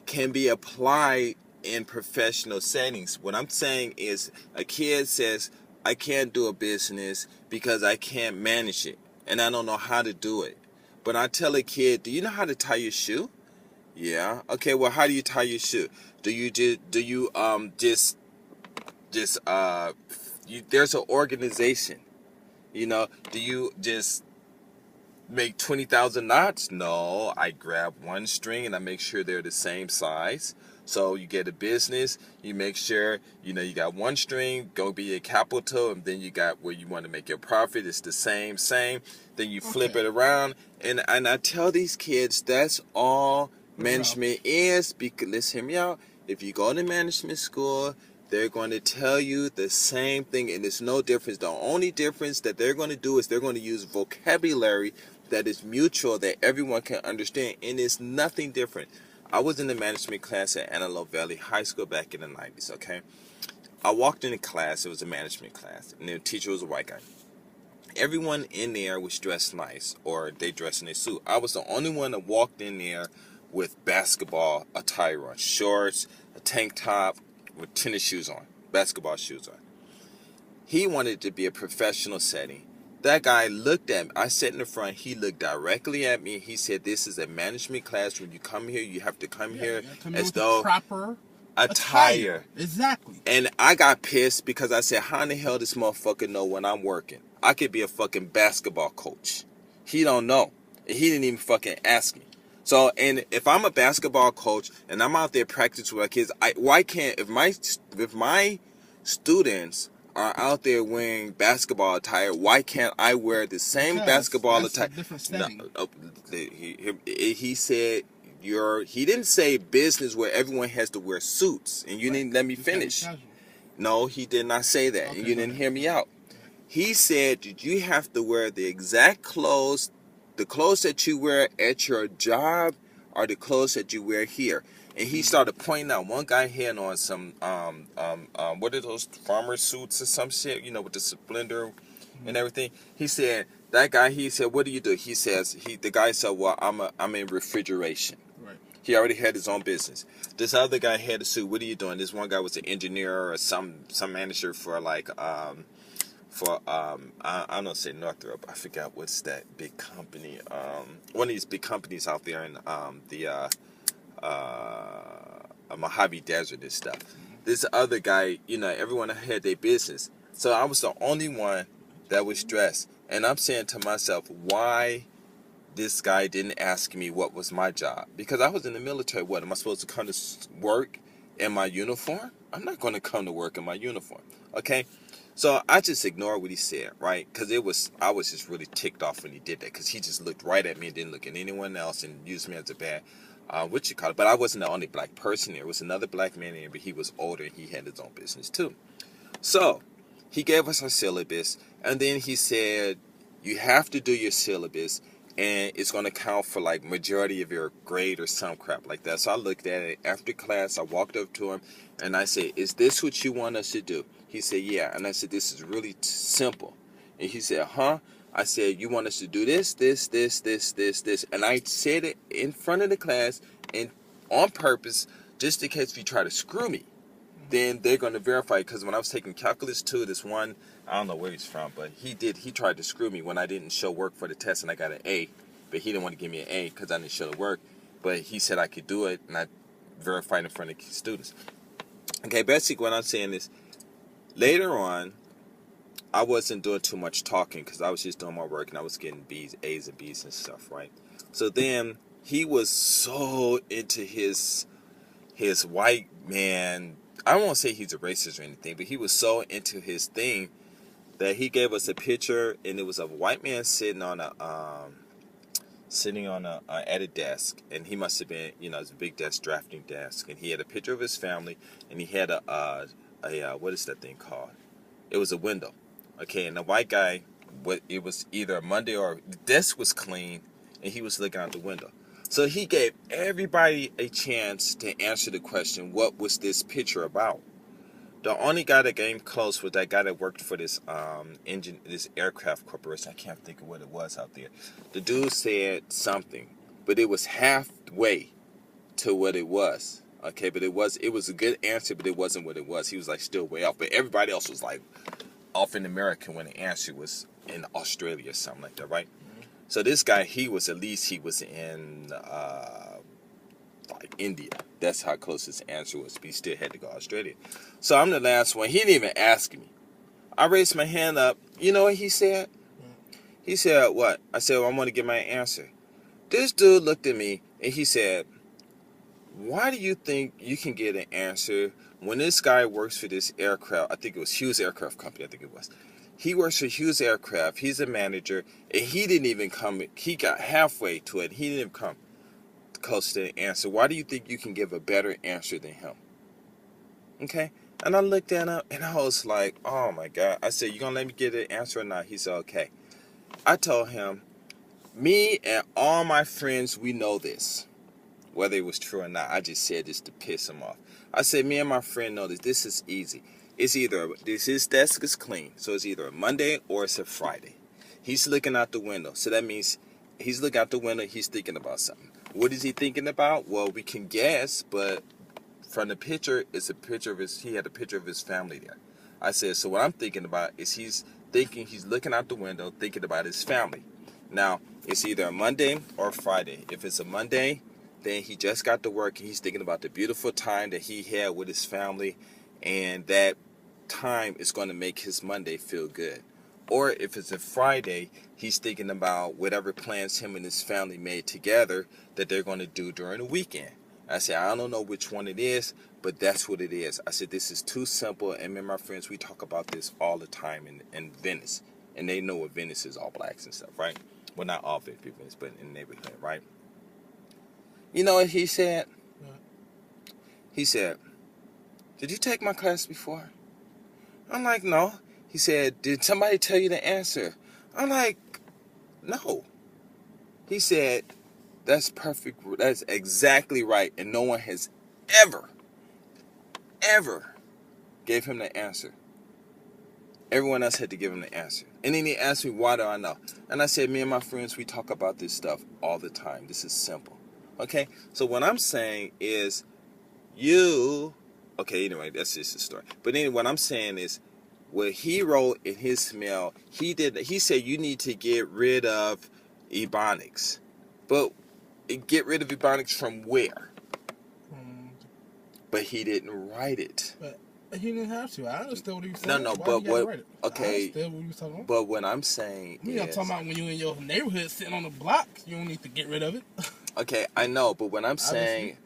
can be applied in professional settings. What I'm saying is a kid says, I can't do a business because I can't manage it, and I don't know how to do it. But I tell a kid, do you know how to tie your shoe? Yeah. Okay. Well, how do you tie your shoe? Do you just there's an organization. Do you just make 20,000 knots? No, I grab one string and I make sure they're the same size. So you get a business, you make sure, you got one string, go be a capital, and then you got where you want to make your profit. It's the same. Then you flip it around. And I tell these kids that's all management is. Because, let's hear me out. If you go to management school, they're going to tell you the same thing, and there's no difference. The only difference that they're going to do is they're going to use vocabulary that is mutual, that everyone can understand, and it's nothing different. I was in the management class at Antelope Valley High School back in the 90s, okay? I walked into class, it was a management class, and the teacher was a white guy. Everyone in there was dressed nice, or they dressed in a suit. I was the only one that walked in there with basketball attire on, shorts, a tank top, with tennis shoes on, basketball shoes on. He wanted it to be a professional setting. That guy looked at me. I sat in the front. He looked directly at me. He said, "This is a management class. When you come here, you have to come here as though proper attire." Exactly. And I got pissed because I said, "How in the hell this motherfucker know when I'm working? I could be a fucking basketball coach. He don't know. He didn't even fucking ask me." So, and if I'm a basketball coach and I'm out there practicing with kids, why can't if my students are out there wearing basketball attire, why can't I wear the same basketball attire? Different setting. No, he said he didn't say business where everyone has to wear suits, and you didn't let me finish. No, he did not say that, and you didn't hear me out. He said that you have to wear the exact clothes, the clothes that you wear at your job are the clothes that you wear here. And he started pointing out. One guy had on some what are those, farmer suits or some shit, with the splendor and everything. He said, "What do you do?" The guy said, "Well, I'm in refrigeration." Right. He already had his own business. This other guy had a suit. "What are you doing?" This one guy was an engineer or some manager for I don't say Northrop. I forgot what's that big company. One of these big companies out there in the Mojave Desert and stuff. This other guy, everyone had their business. So I was the only one that was dressed. And I'm saying to myself, why this guy didn't ask me what was my job? Because I was in the military. What, am I supposed to come to work in my uniform? I'm not going to come to work in my uniform. Okay? So I just ignored what he said, right? Because I was just really ticked off when he did that. Because he just looked right at me and didn't look at anyone else and used me as a bad, but I wasn't the only black person there. There was another black man there, but he was older and he had his own business too. So he gave us our syllabus, and then he said, "You have to do your syllabus, and it's going to count for like majority of your grade or some crap like that." So I looked at it after class. I walked up to him and I said, "Is this what you want us to do?" He said, "Yeah." And I said, "This is really simple." And he said, "Huh?" I said, "You want us to do this, this, this, this, this, this." And I said it in front of the class and on purpose, just in case if you try to screw me, then they're going to verify. Because when I was taking calculus 2, this one, I don't know where he's from, but he tried to screw me when I didn't show work for the test and I got an A. But he didn't want to give me an A because I didn't show the work. But he said I could do it, and I verified in front of students. Okay, basically what I'm saying is, later on, I wasn't doing too much talking because I was just doing my work and I was getting B's, A's, and B's and stuff, right? So then he was so into his white man. I don't want to say he's a racist or anything, but he was so into his thing that he gave us a picture, and it was a white man sitting on a at a desk, and he must have been, it's a big desk, drafting desk, and he had a picture of his family, and he had a what is that thing called? It was a window. Okay, and the white guy, it was either a Monday or the desk was clean, and he was looking out the window. So he gave everybody a chance to answer the question, what was this picture about? The only guy that came close was that guy that worked for this this aircraft corporation. I can't think of what it was out there. The dude said something, but it was halfway to what it was. Okay, but it was a good answer, but it wasn't what it was. He was like still way off, but everybody else was like off in America when the answer was in Australia or something like that, right? So this guy, he was in like India. That's how close his answer was. But he still had to go Australia. So I'm the last one. He didn't even ask me. I raised my hand up. You know what he said? He said, what? I said, well, I'm going to give my answer. This dude looked at me and he said, why do you think you can get an answer when this guy works for this aircraft? I think it was Hughes Aircraft Company. I think it was. He works for Hughes Aircraft. He's a manager. And he didn't even come. He got halfway to it. He didn't even come close to the answer. Why do you think you can give a better answer than him? Okay? And I looked at him and I was like, oh my God. I said, you going to let me get an answer or not? He said, okay. I told him, me and all my friends, we know this. Whether it was true or not, I just said this to piss him off. I said, me and my friend know this. This is easy. It's either, his desk is clean, so it's either a Monday or it's a Friday. He's looking out the window, so that means he's looking out the window, he's thinking about something. What is he thinking about? Well, we can guess, but from the picture, it's a picture of he had a picture of his family there. I said, so what I'm thinking about is he's looking out the window, thinking about his family. Now, it's either a Monday or a Friday. If it's a Monday, then he just got to work and he's thinking about the beautiful time that he had with his family, and that time is going to make his Monday feel good. Or if it's a Friday, he's thinking about whatever plans him and his family made together that they're going to do during the weekend. I said, I don't know which one it is, but that's what it is. I said, this is too simple, and me and my friends, we talk about this all the time in Venice, and they know what Venice is, all blacks and stuff, right? Well, not all 50 Venice, but in the neighborhood, right? You know what he said? He said, did you take my class before? I'm like, no. He said, did somebody tell you the answer? I'm like, no. He said, that's perfect. That's exactly right. And no one has ever gave him the answer. Everyone else had to give him the answer. And then he asked me, why do I know? And I said, me and my friends, we talk about this stuff all the time. This is simple. Okay? So what I'm saying is, okay, anyway, that's just the story. But anyway, what I'm saying is, what he wrote in his mail, he said you need to get rid of Ebonics. But get rid of Ebonics from where? But he didn't write it. But he didn't have to. I understood what he was saying. No, but what? Okay. I understood what he was talking about. But what I'm saying is, I'm talking about when you're in your neighborhood sitting on the block, you don't need to get rid of it. Okay, I know, but what I'm saying,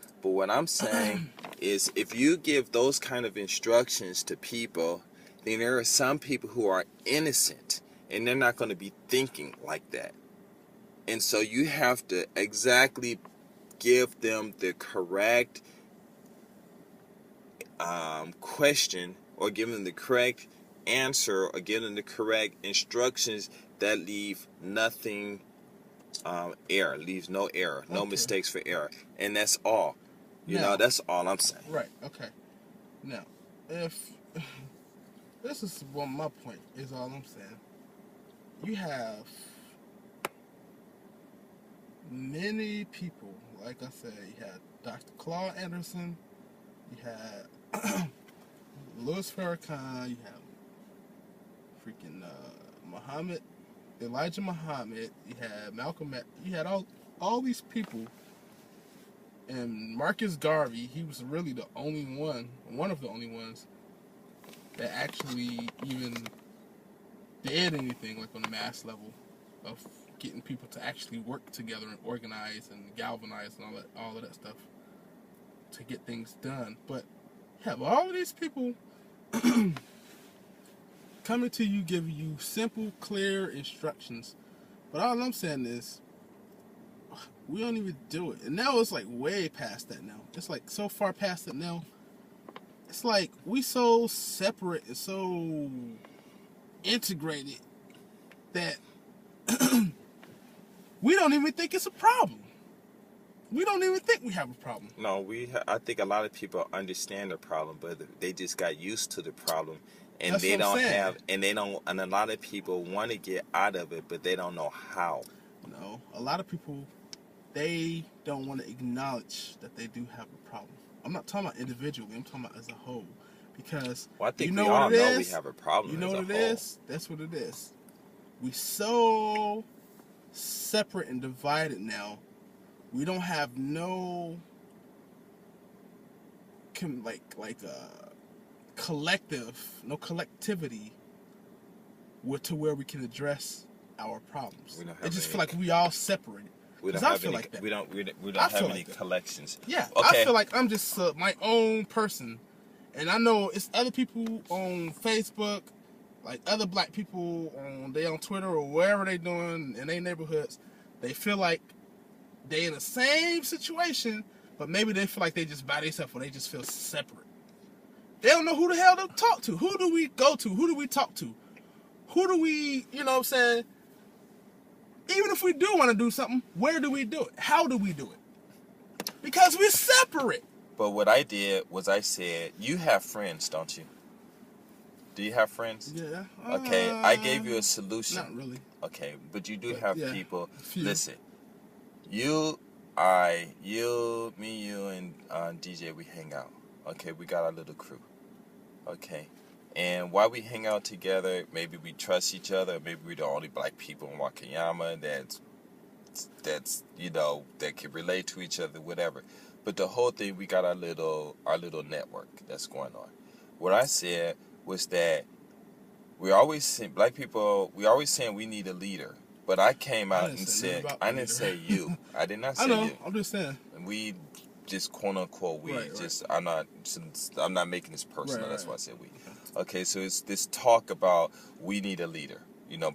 is, if you give those kind of instructions to people, then there are some people who are innocent, and they're not going to be thinking like that. And so you have to exactly give them the correct question, or give them the correct answer, or give them the correct instructions that leave nothing error, leaves no error, no mistakes for error. And that's all. You know, that's all I'm saying. Right, okay. Now, if this is what my point is, all I'm saying. You have many people, like I said, you had Dr. Claude Anderson, you had Louis Farrakhan, you have freaking Elijah Muhammad, you had Malcolm X, you had all these people, and Marcus Garvey, he was really the only one of the only ones that actually even did anything like on a mass level of getting people to actually work together and organize and galvanize and all of that stuff to get things done. But you have all of these people coming to you, giving you simple, clear instructions. But all I'm saying is, we don't even do it. And now it's like way past that now. It's like so far past it now. It's like we so separate and so integrated that we don't even think it's a problem. We don't even think we have a problem. No, I think a lot of people understand the problem, but they just got used to the problem, and That's they what I'm don't saying. have, and a lot of people want to get out of it, but they don't know how. No, a lot of people, they don't want to acknowledge that they do have a problem. I'm not talking about individually. I'm talking about as a whole, because I think you know we all what it know is? we have a problem. You know as what a it whole. is? That's what it is. We so separate and divided now. We don't have no collective, no collectivity, to where we can address our problems. I just feel like we all separated. We don't have any. Like that. We don't have any collections. Yeah, okay. I feel like I'm just my own person, and I know it's other people on Facebook, like other black people on Twitter or wherever they doing in their neighborhoods. They feel like they in the same situation, but maybe they feel like they just by themselves, or they just feel separate. They don't know who the hell to talk to. Who do we go to? Who do we talk to? Who do we, you know what I'm saying? Even if we do want to do something, where do we do it? How do we do it? Because we're separate. But what I did was I said, you have friends, don't you? Do you have friends? Yeah. Okay, I gave you a solution. Not really. Okay, but you do have people. Few. Listen, me, you, and DJ, we hang out. Okay, we got our little crew. Okay. And while we hang out together, maybe we trust each other. Maybe we're the only black people in Wakayama that's that can relate to each other, whatever. But the whole thing, we got our little network that's going on. What I said was that we always saying we need a leader. But I came out and said, I didn't say you. I did not say you. I know. I'm just saying. And we just quote unquote we. Right. I'm not making this personal. Right, that's why I said we. Okay, so it's this talk about we need a leader.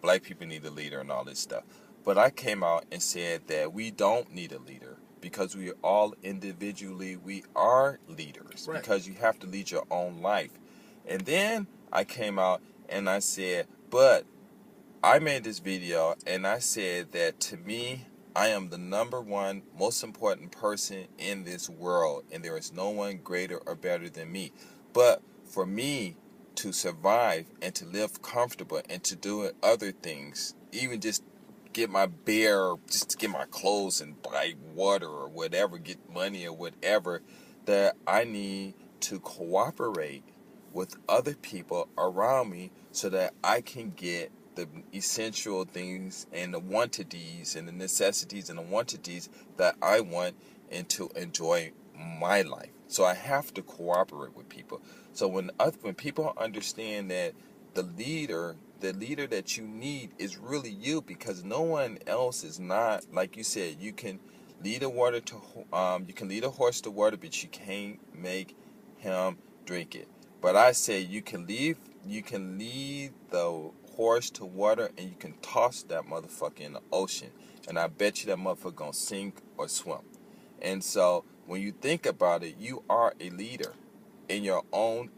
Black people need a leader and all this stuff. But I came out and said that we don't need a leader because we all individually, we are leaders. Right. Because you have to lead your own life. And then I came out and I said, but I made this video and I said that to me, I am the number one most important person in this world. And there is no one greater or better than me. But for me to survive and to live comfortable and to do other things, even just get my clothes and buy water or whatever, get money or whatever, that I need to cooperate with other people around me so that I can get the essential things and the wanted-ies and the necessities and the wanted-ies that I want and to enjoy my life. So I have to cooperate with people. So when people understand that the leader that you need is really you, because no one else is not, like you said, you can lead a horse to water, but you can't make him drink it. But I say you can lead the horse to water and you can toss that motherfucker in the ocean, and I bet you that motherfucker gonna sink or swim. And so when you think about it, you are a leader in your own,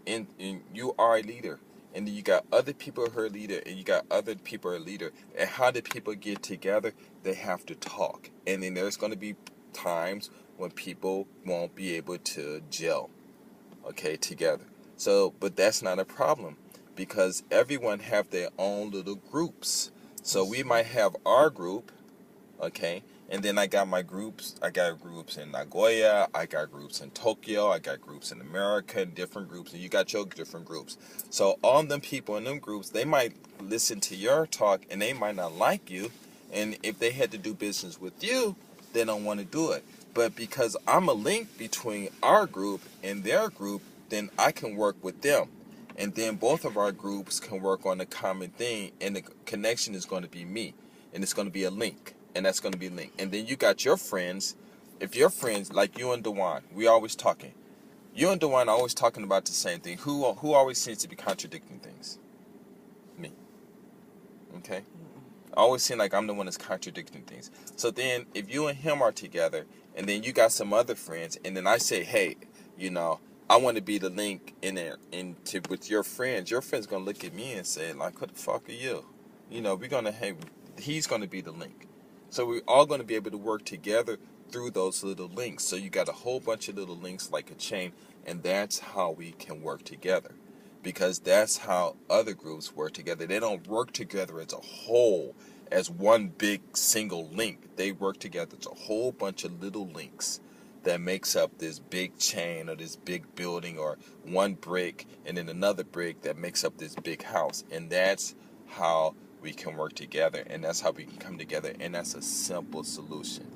you are a leader. And then you got other people who are a leader, and you got other people who are a leader. And how do people get together? They have to talk. And then there's going to be times when people won't be able to gel, okay, together. So, but that's not a problem because everyone have their own little groups. So we might have our group, okay, and then I got my groups. I got groups in Nagoya. I got groups in Tokyo. I got groups in America, different groups. And you got your different groups. So all them people in them groups, they might listen to your talk and they might not like you. And if they had to do business with you, they don't want to do it. But because I'm a link between our group and their group, then I can work with them. And then both of our groups can work on a common thing. And the connection is going to be me. And it's going to be a link. And that's going to be linked. And then you got your friends. If your friends, like you and Dewan, we always talking. You and Dewan are always talking about the same thing. Who always seems to be contradicting things? Me. Okay? I always seem like I'm the one that's contradicting things. So then, if you and him are together, and then you got some other friends, and then I say, hey, I want to be the link in there with your friends going to look at me and say, like, what the fuck are you? We're going to he's going to be the link. So we're all going to be able to work together through those little links. So you got a whole bunch of little links like a chain, and that's how we can work together. Because that's how other groups work together. They don't work together as a whole, as one big single link. They work together as a whole bunch of little links that makes up this big chain or this big building, or one brick and then another brick that makes up this big house. And that's how we can work together, and that's how we can come together, and that's a simple solution.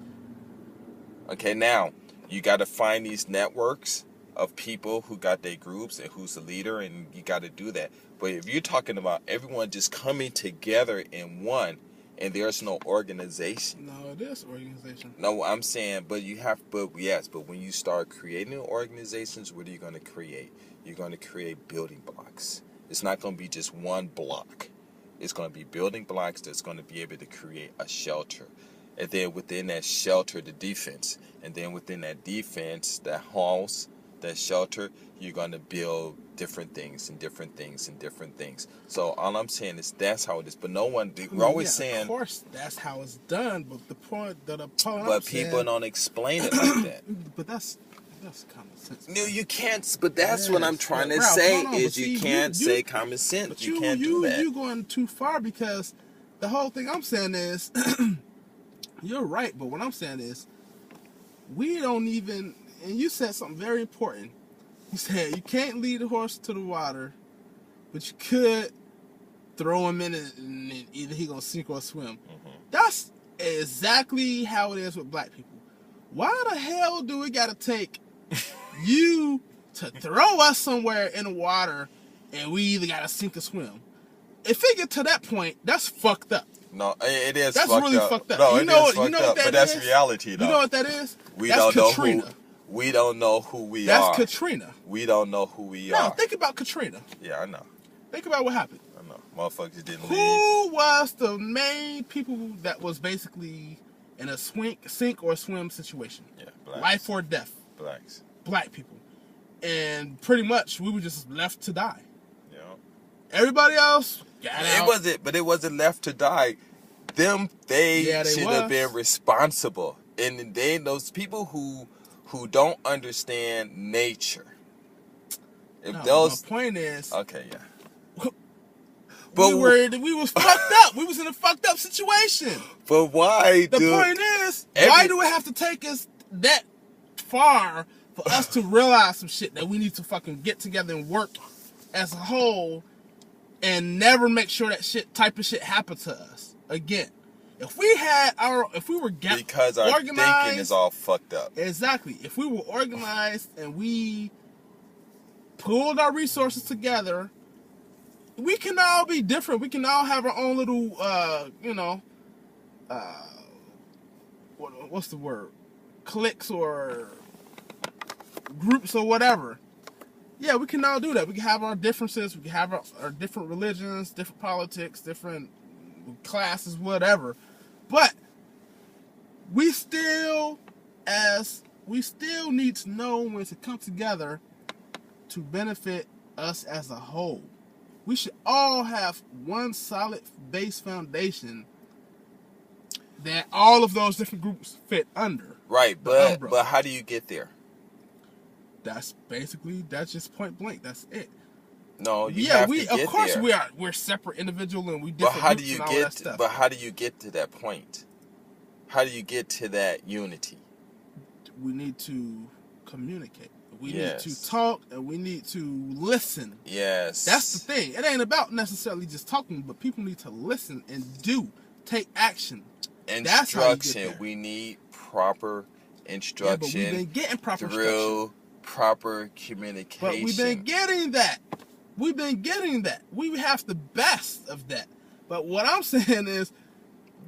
Okay, now you got to find these networks, of people who got their groups and who's the leader, and you got to do that. But if you're talking about everyone just coming together in one, and there's no organization. No, it is organization. No, I'm saying, but when you start creating organizations, what are you going to create? You're going to create building blocks. It's not going to be just one block. It's going to be building blocks that's going to be able to create a shelter. And then within that shelter, the defense. And then within that defense, that house, that shelter, you're going to build different things and different things and different things. So all I'm saying is that's how it is. But no one, we're always saying, of course, that's how it's done. But the point but people don't explain it like that. But that's common sense. No, you can't. But that's what I'm trying to say is you can't say common sense. You can't do that. You're going too far, because the whole thing I'm saying is, you're right. But what I'm saying is, we don't even. And you said something very important. You said you can't lead the horse to the water, but you could throw him in it, and either he gonna sink or swim. Mm-hmm. That's exactly how it is with black people. Why the hell do we gotta take you to throw us somewhere in the water, and we either gotta sink or swim? If it get to that point, that's fucked up. No, it is. That's fucked really up. fucked up. No, you know what that but that's reality, though. You know what that is? We that's don't know Katrina. who. We don't know who we That's are. That's Katrina. We don't know who we are. No, think about Katrina. Yeah, I know. Think about what happened. I know. Motherfuckers didn't leave. Who was the main people that was basically in a sink or swim situation? Yeah, blacks. Life or death. Blacks. Black people. And pretty much we were just left to die. Yeah. Everybody else got out. It wasn't left to die. They should have been responsible. And those people who don't understand nature. My point is, okay, yeah. But we was fucked up. We was in a fucked up situation. But why? The point is, why do it have to take us that far for us to realize some shit that we need to fucking get together and work as a whole, and never make sure that type of shit happened to us again? If we were because our organized, thinking is all fucked up. Exactly. If we were organized and we pulled our resources together, we can all be different. We can all have our own little, what's the word? Cliques or groups or whatever. Yeah, we can all do that. We can have our differences. We can have our different religions, different politics, different classes, whatever. But we still need to know when to come together to benefit us as a whole. We should all have one solid base foundation that all of those different groups fit under. Right, but how do you get there? That's just point blank. That's it. No, you have to get there. Of course we're separate individuals and we different groups and all that stuff. But how do you get to that point? How do you get to that unity? We need to communicate. We need to talk and we need to listen. Yes. That's the thing. It ain't about necessarily just talking, but people need to listen and take action. Instruction. That's how you get there. We need proper instruction. But we've been getting proper through proper communication. But we've been getting that. We have the best of that. But what I'm saying is,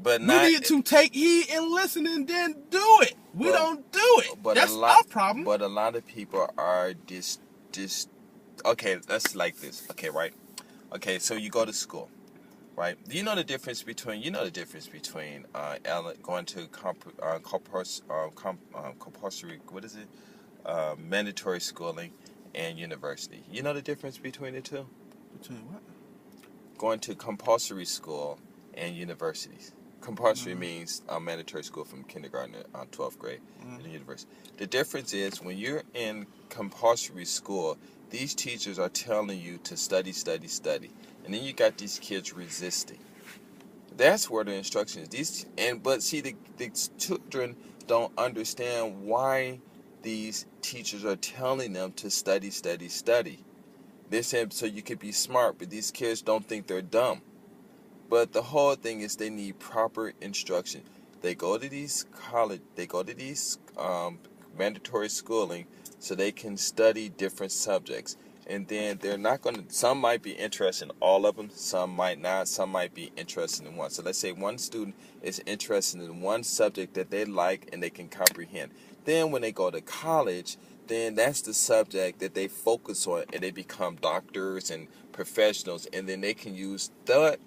we need to take heed and listen and then do it. We don't do it. That's our problem. But a lot of people are just okay, that's like this. Okay, right? Okay, so you go to school, right? You know the difference between going to compulsory, what is it? Mandatory schooling and university. You know the difference between the two? Between what? Going to compulsory school and universities. Compulsory means mandatory school from kindergarten to 12th grade in the university. The difference is when you're in compulsory school, these teachers are telling you to study, study, study. And then you got these kids resisting. That's where the instruction is. But see, the children don't understand why these teachers are telling them to study, study, study. They're saying so you could be smart, but these kids don't think they're dumb. But the whole thing is they need proper instruction. They go to these mandatory schooling so they can study different subjects. And then they're not going to, some might be interested in all of them, some might not, some might be interested in one. So let's say one student is interested in one subject that they like and they can comprehend. Then when they go to college, then that's the subject that they focus on, and they become doctors and professionals, and then they can use that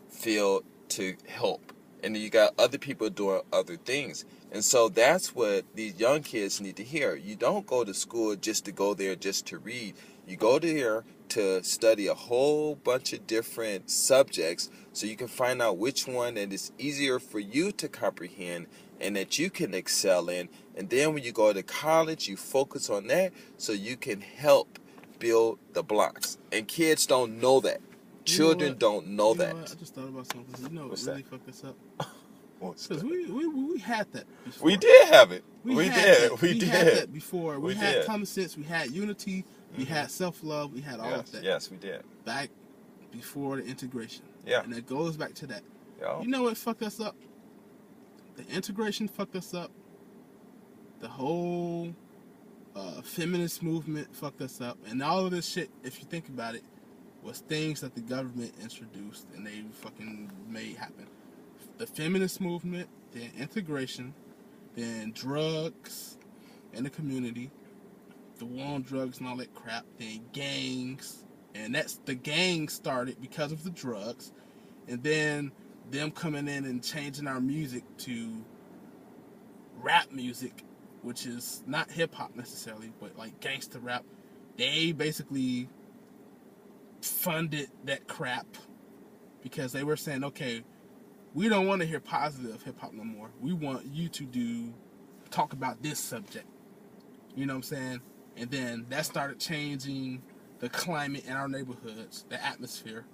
field to help. And then you got other people doing other things. And so that's what these young kids need to hear. You don't go to school just to go there just to read. You go there to study a whole bunch of different subjects so you can find out which one that is easier for you to comprehend and that you can excel in. And then when you go to college, you focus on that so you can help build the blocks. And kids don't know that. Children don't know that. I just thought about something. You know what What's really that? fucked us up? Because we had that before. we did have it. We had did. that before. We had common sense. We had unity. We had self-love. We had all of that. Yes, we did. Back before the integration. Yeah. And it goes back to that. Yeah. You know what fucked us up? The integration fucked us up. The whole feminist movement fucked us up. And all of this shit, if you think about it, was things that the government introduced and they fucking made happen. The feminist movement, then integration, then drugs in the community, the war on drugs and all that crap, then gangs, and that's the gangs started because of the drugs, and then them coming in and changing our music to rap music, which is not hip-hop necessarily, but like gangster rap. They basically funded that crap because they were saying, okay, we don't want to hear positive hip-hop no more. We want you to talk about this subject. You know what I'm saying? And then that started changing the climate in our neighborhoods, the atmosphere.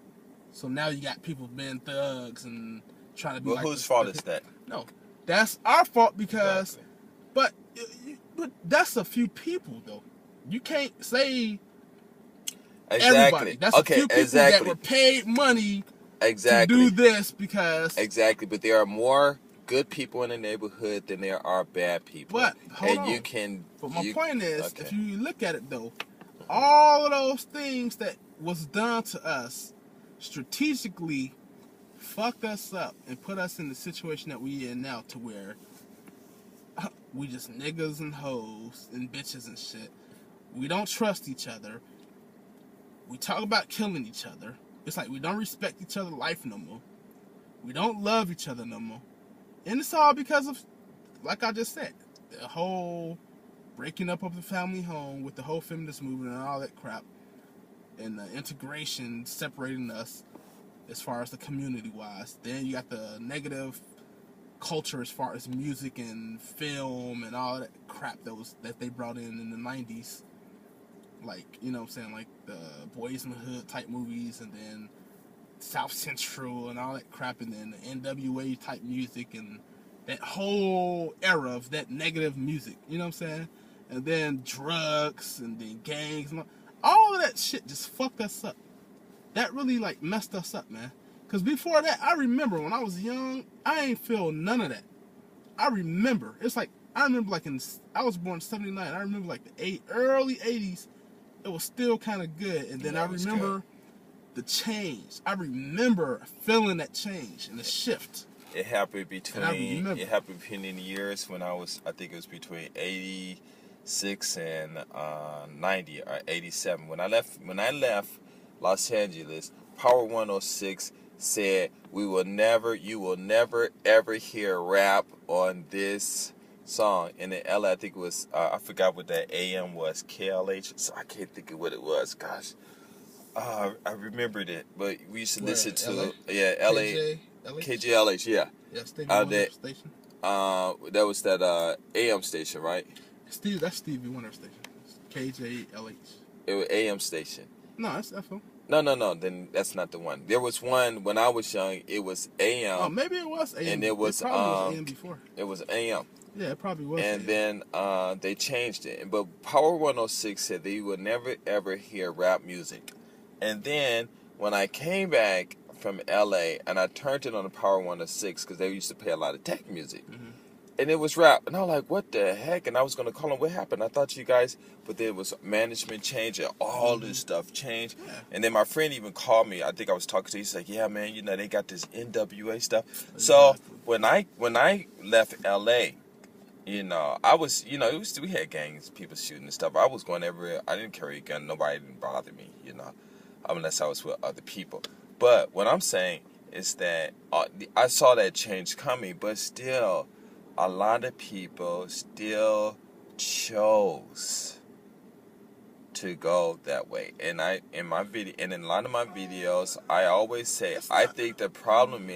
So now you got people being thugs and trying to be like... But whose fault is that? No, that's our fault because... Exactly. But that's a few people, though. You can't say... Everybody. That's a few people that were paid money to do this because... Exactly, but there are more good people in the neighborhood than there are bad people. But, hold on. But my point is, if you look at it, though, all of those things that was done to us strategically fucked us up and put us in the situation that we in now to where we just niggas and hoes and bitches and shit. We don't trust each other. We talk about killing each other. It's like we don't respect each other's life no more. We don't love each other no more. And it's all because of, like I just said, the whole breaking up of the family home with the whole feminist movement and all that crap. And the integration separating us as far as the community-wise. Then you got the negative culture as far as music and film and all that crap that they brought in the 90s. Like, you know what I'm saying, like the Boys in the Hood type movies, and then South Central and all that crap, and then the NWA type music and that whole era of that negative music, you know what I'm saying? And then drugs and then gangs and all of that shit just fucked us up. That really like messed us up, man. Because before that, I remember when I was young, I ain't feel none of that. I remember. It's like, I remember like I was born in 79. I remember like the early 80s. It was still kind of good. And then I remember the change. I remember feeling that change and the shift. It happened between the years when I think it was between 86 and 90 or 87. When I left Los Angeles, Power 106 said, you will never ever hear rap on this song. And in LA, I think it was, I forgot what that AM was, KLH, so I can't think of what it was, gosh. I remembered it, but we used to listen to, LA? LA, KJLH, yeah. Yeah, station. That was that AM station, right? That's Stevie Wonder station. KJLH. It was AM station. No, that's FM. No, then that's not the one. There was one when I was young, it was AM. Oh, maybe it was AM. And it was was AM before. It was AM. Yeah, it probably was. And AM. then they changed it. But Power 106 said that you would never ever hear rap music. And then when I came back from LA and I turned it on the Power 106 because they used to play a lot of tech music. Mm-hmm. and it was rap. And I was like, what the heck? And I was going to call him, what happened? I thought you guys, but there was management change and all this stuff changed. Yeah. And then my friend even called me. I think I was talking to him. He's like, yeah, man, you know, they got this NWA stuff. Exactly. So when I left L.A., you know, I was, you know, we had gangs, people shooting and stuff. I was going everywhere. I didn't carry a gun. Nobody didn't bother me, you know, unless I was with other people. But what I'm saying is that I saw that change coming, but still, a lot of people still chose to go that way. And in a lot of my videos, I always say I think the problem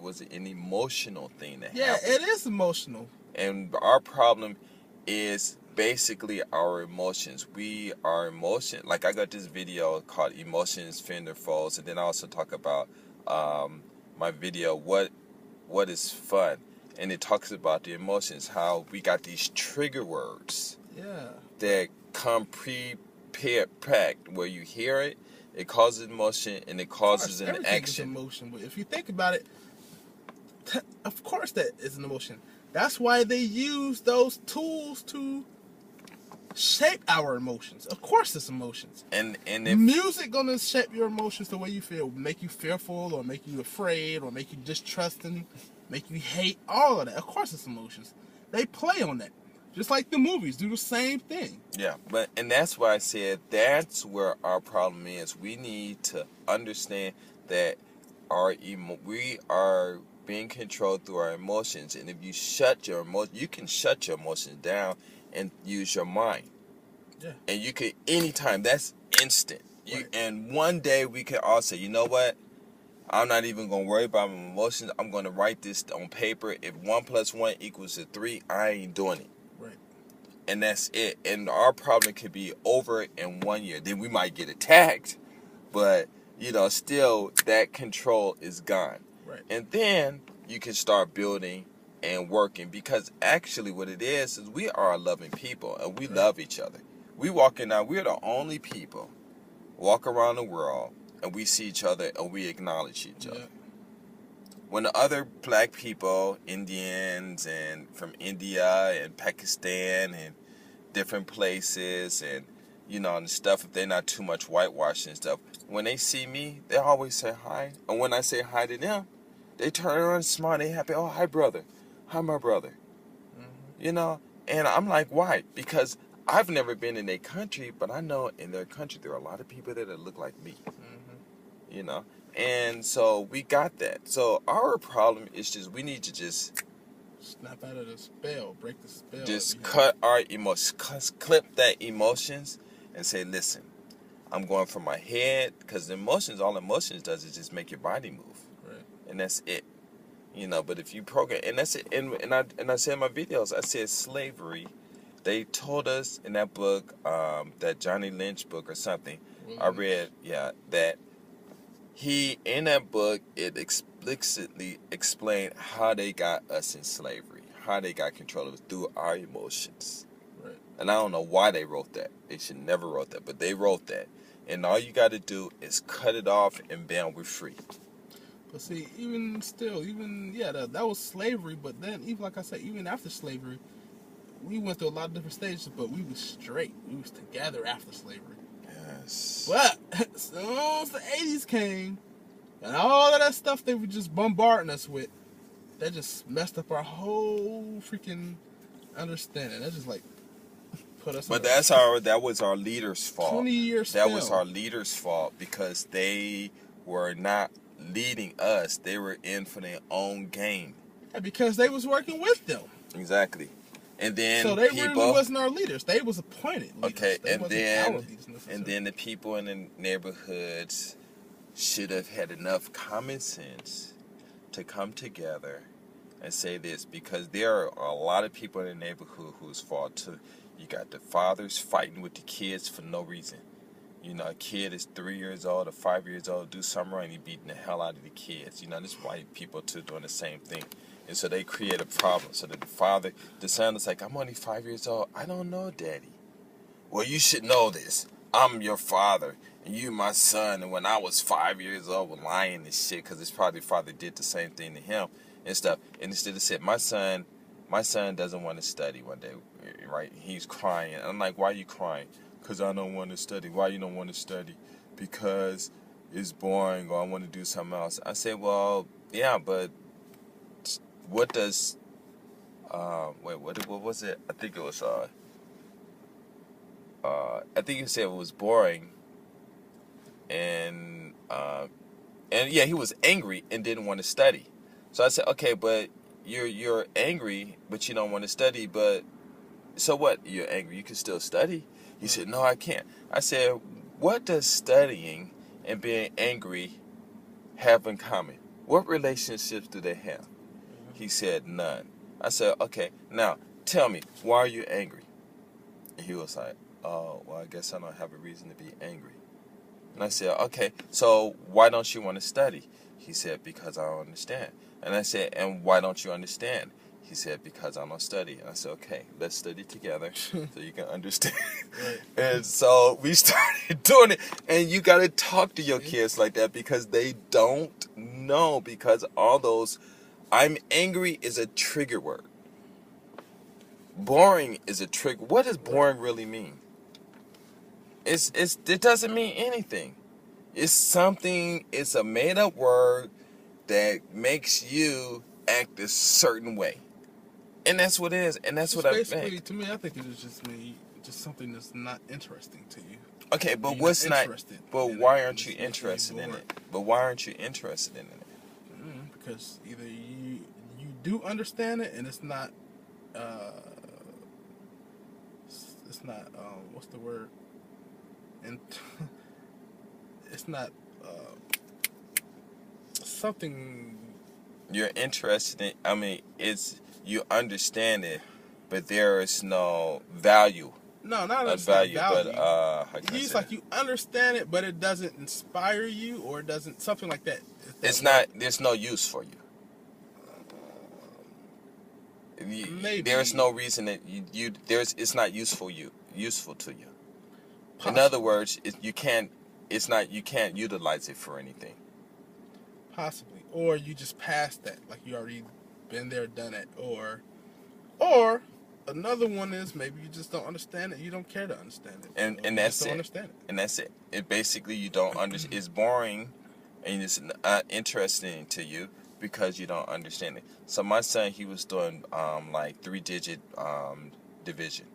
was an emotional thing that happened. Yeah, it is emotional. And our problem is basically our emotions. We are emotion. Like I got this video called "Emotions Fend Their Foes," and then I also talk about my video "What is Fun," and it talks about the emotions. How we got these trigger words. Yeah. That come pre-packed, where you hear it, it causes emotion, and it causes an action. Is emotion, but if you think about it, of course that is an emotion. That's why they use those tools to shape our emotions. Of course, it's emotions. And if music gonna shape your emotions the way you feel, make you fearful, or make you afraid, or make you distrusting, make you hate, all of that. Of course, it's emotions. They play on that, just like the movies do the same thing. Yeah, and that's why I said that's where our problem is. We need to understand that we are being controlled through our emotions, and if you shut your you can shut your emotions down and use your mind. Yeah. And you can anytime. That's instant. Right. And one day we can all say, you know what? I'm not even gonna worry about my emotions. I'm gonna write this on paper. If 1 + 1 = 3, I ain't doing it. Right. And that's it. And our problem could be over in 1 year. Then we might get attacked, but you know, still that control is gone. Right. And then you can start building and working, because actually what it is we are a loving people, and we love each other. We walking out, we're the only people walk around the world and we see each other and we acknowledge each other. When the other black people, Indians and from India and Pakistan and different places, and you know, and stuff, if they're not too much whitewashing and stuff, when they see me, they always say hi. And when I say hi to them, they turn around and smile. They happy. Oh, hi, brother. Hi, my brother. You know, and I'm like, why? Because I've never been in their country, but I know in their country there are a lot of people there that look like me. You know, and so we got that. So our problem is just we need to just snap out of the spell, break the spell. Just cut our emotions, clip that emotions, and say, listen, I'm going from my head, because the emotions, all emotions does is just make your body move. Right. And that's it. You know, but if you program, and that's it. And I said in my videos, I said slavery. They told us in that book, that Johnny Lynch book or something, I read, that in that book, it explicitly explained how they got us in slavery, how they got control of us through our emotions. Right. And I don't know why they wrote that. They should never wrote that, but they wrote that. And all you got to do is cut it off, and bam, we're free. But see, even still, that was slavery. But then, even like I said, even after slavery, we went through a lot of different stages, but we was straight. We was together after slavery. Yes. But as soon as the 80s came, and all of that stuff they were just bombarding us with, that just messed up our whole freaking understanding. That just like put us. But that was our leaders' fault. 20 years. That was our leaders' fault, because they were not leading us. They were in for their own game. Yeah, because they was working with them. Exactly. And then so they really wasn't our leaders. They was appointed leaders. Okay, and then the people in the neighborhoods should have had enough common sense to come together and say this, because there are a lot of people in the neighborhood whose fault too. You got the fathers fighting with the kids for no reason. You know, a kid is 3 years old or 5 years old, do something wrong, he beating the hell out of the kids. You know, this white people too doing the same thing. And so they create a problem. So that the son is like, I'm only 5 years old. I don't know, Daddy. Well, you should know this. I'm your father, and you my son. And when I was 5 years old, was lying and shit, because his probably father did the same thing to him and stuff. And instead of said, my son my son doesn't want to study one day, right? He's crying. I'm like, why are you crying? Because I don't want to study. Why you don't want to study? Because it's boring, or I want to do something else. I said, well, yeah, but what does, what was it? I think it was, I think you said it was boring, and yeah, he was angry and didn't want to study. So I said, okay, but you're angry, but you don't want to study. But so what? You're angry. You can still study. He said, no, I can't. I said, what does studying and being angry have in common? What relationships do they have? He said, none. I said, okay, now tell me, why are you angry? And he was like, oh, well, I guess I don't have a reason to be angry. And I said, okay, so why don't you want to study? He said, because I don't understand. And I said, and why don't you understand? He said, because I don't study. And I said, okay, let's study together so you can understand. Right. And so we started doing it. And you got to talk to your kids like that, because they don't know. Because all those, I'm angry is a trigger word. Boring is a trigger. What does boring really mean? It doesn't mean anything. It's a made up word that makes you act a certain way. And that's what it is. And that's what I basically, think. to me, I think it is just something that's not interesting to you. Okay, but what's not? But why aren't you interested in it? But why aren't you interested in it? Because either you do understand it, and it's not what's the word? And it's not something you're interested in. I mean, you understand it, but there is no value. No, not value, value. But it's like you understand it, but it doesn't inspire you, or it doesn't, something like that. It's not. There's no use for you. Maybe there's no reason that it's not useful to you. Possibly. In other words, you can't utilize it for anything. Possibly, or you just passed that, like you already been there, done it, or another one is maybe you just don't understand it. You don't care to understand it, and that's it. Understand it. And that's it. It basically you don't understand. It's boring, and it's not interesting to you because you don't understand it. So my son, he was doing like 3-digit division,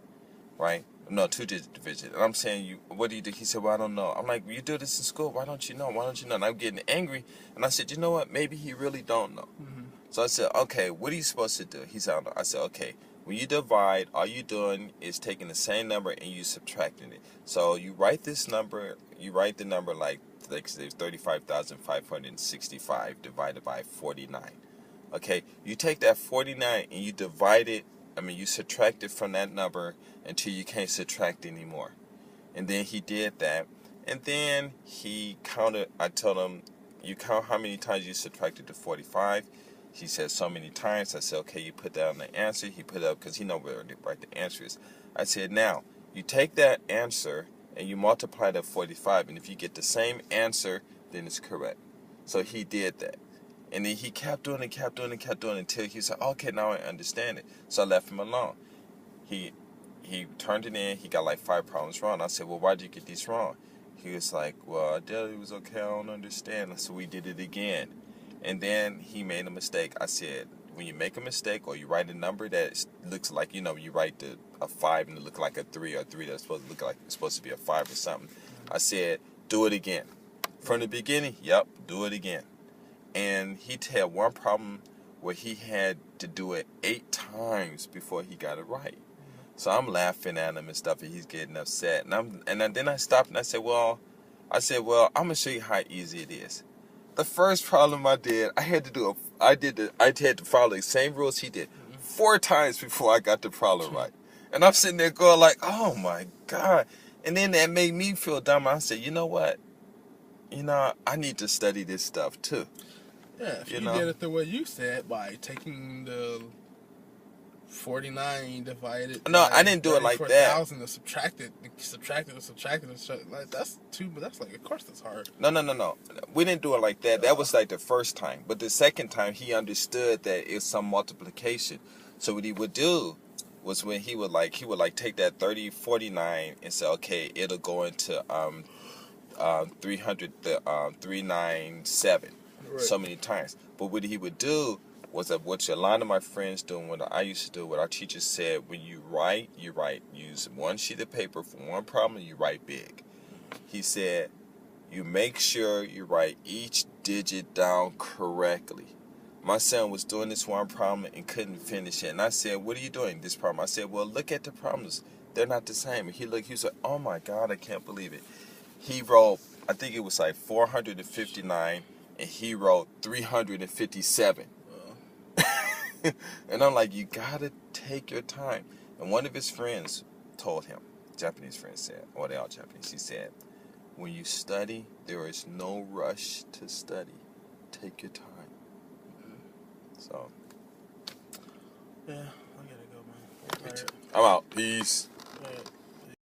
right? No, 2-digit division. And I'm saying, what do you do? He said, well, I don't know. I'm like, you do this in school. Why don't you know? Why don't you know? And I'm getting angry. And I said, you know what? Maybe he really don't know. Mm-hmm. So I said, okay, what are you supposed to do? He said, I don't know. I said, okay, when you divide, all you're doing is taking the same number and you subtracting it. So you write this number, the number like say 35,565 divided by 49. Okay, you take that 49 and you divide it, you subtract it from that number until you can't subtract anymore. And then he did that. And then he counted, I told him, you count how many times you subtracted to 45. He said so many times. I said, okay, you put that on the answer. He put it up because he knows where the answer is. I said, now, you take that answer and you multiply that 45. And if you get the same answer, then it's correct. So he did that. And then he kept doing it until he said, okay, now I understand it. So I left him alone. He turned it in. He got like 5 problems wrong. I said, well, why did you get these wrong? He was like, well, I did. It was okay. I don't understand. So we did it again. And then he made a mistake. I said, when you make a mistake or you write a number that looks like, you write a 5 and it looks like a 3, or a 3 that's supposed to look like it's supposed to be a 5 or something. I said, do it again. From the beginning, yep, do it again. And he had one problem where he had to do it 8 times before he got it right. So I'm laughing at him and stuff, and he's getting upset. And then I stopped and I said, well, I'm gonna show you how easy it is. The first problem I did, I had to follow the same rules he did 4 times before I got the problem right. And I'm sitting there going like, oh my God. And then that made me feel dumb. I said, you know what? I need to study this stuff too. Yeah, if you did it the way you said, by taking the 49 divided. No, I didn't do it like that. 34,000 is subtracted. Like that's too. But that's like, of course, that's hard. No. We didn't do it like that. That was like the first time. But the second time, he understood that it's some multiplication. So what he would do was when he would take that 3049 and say, okay, it'll go into 397 so many times. But what he would do was that what a lot of my friends do, and what I used to do, what our teachers said, when you write, use one sheet of paper for one problem, you write big. He said, you make sure you write each digit down correctly. My son was doing this one problem and couldn't finish it. And I said, what are you doing this problem? I said, well, look at the problems. They're not the same. And he was like, oh my God, I can't believe it. He wrote, I think it was like 459, and he wrote 357. And I'm like, you gotta take your time. And one of his friends told him, Japanese friend said, or they all Japanese, he said, when you study, there is no rush to study. Take your time. So, yeah, I gotta go, man. I'm out. Peace. All right.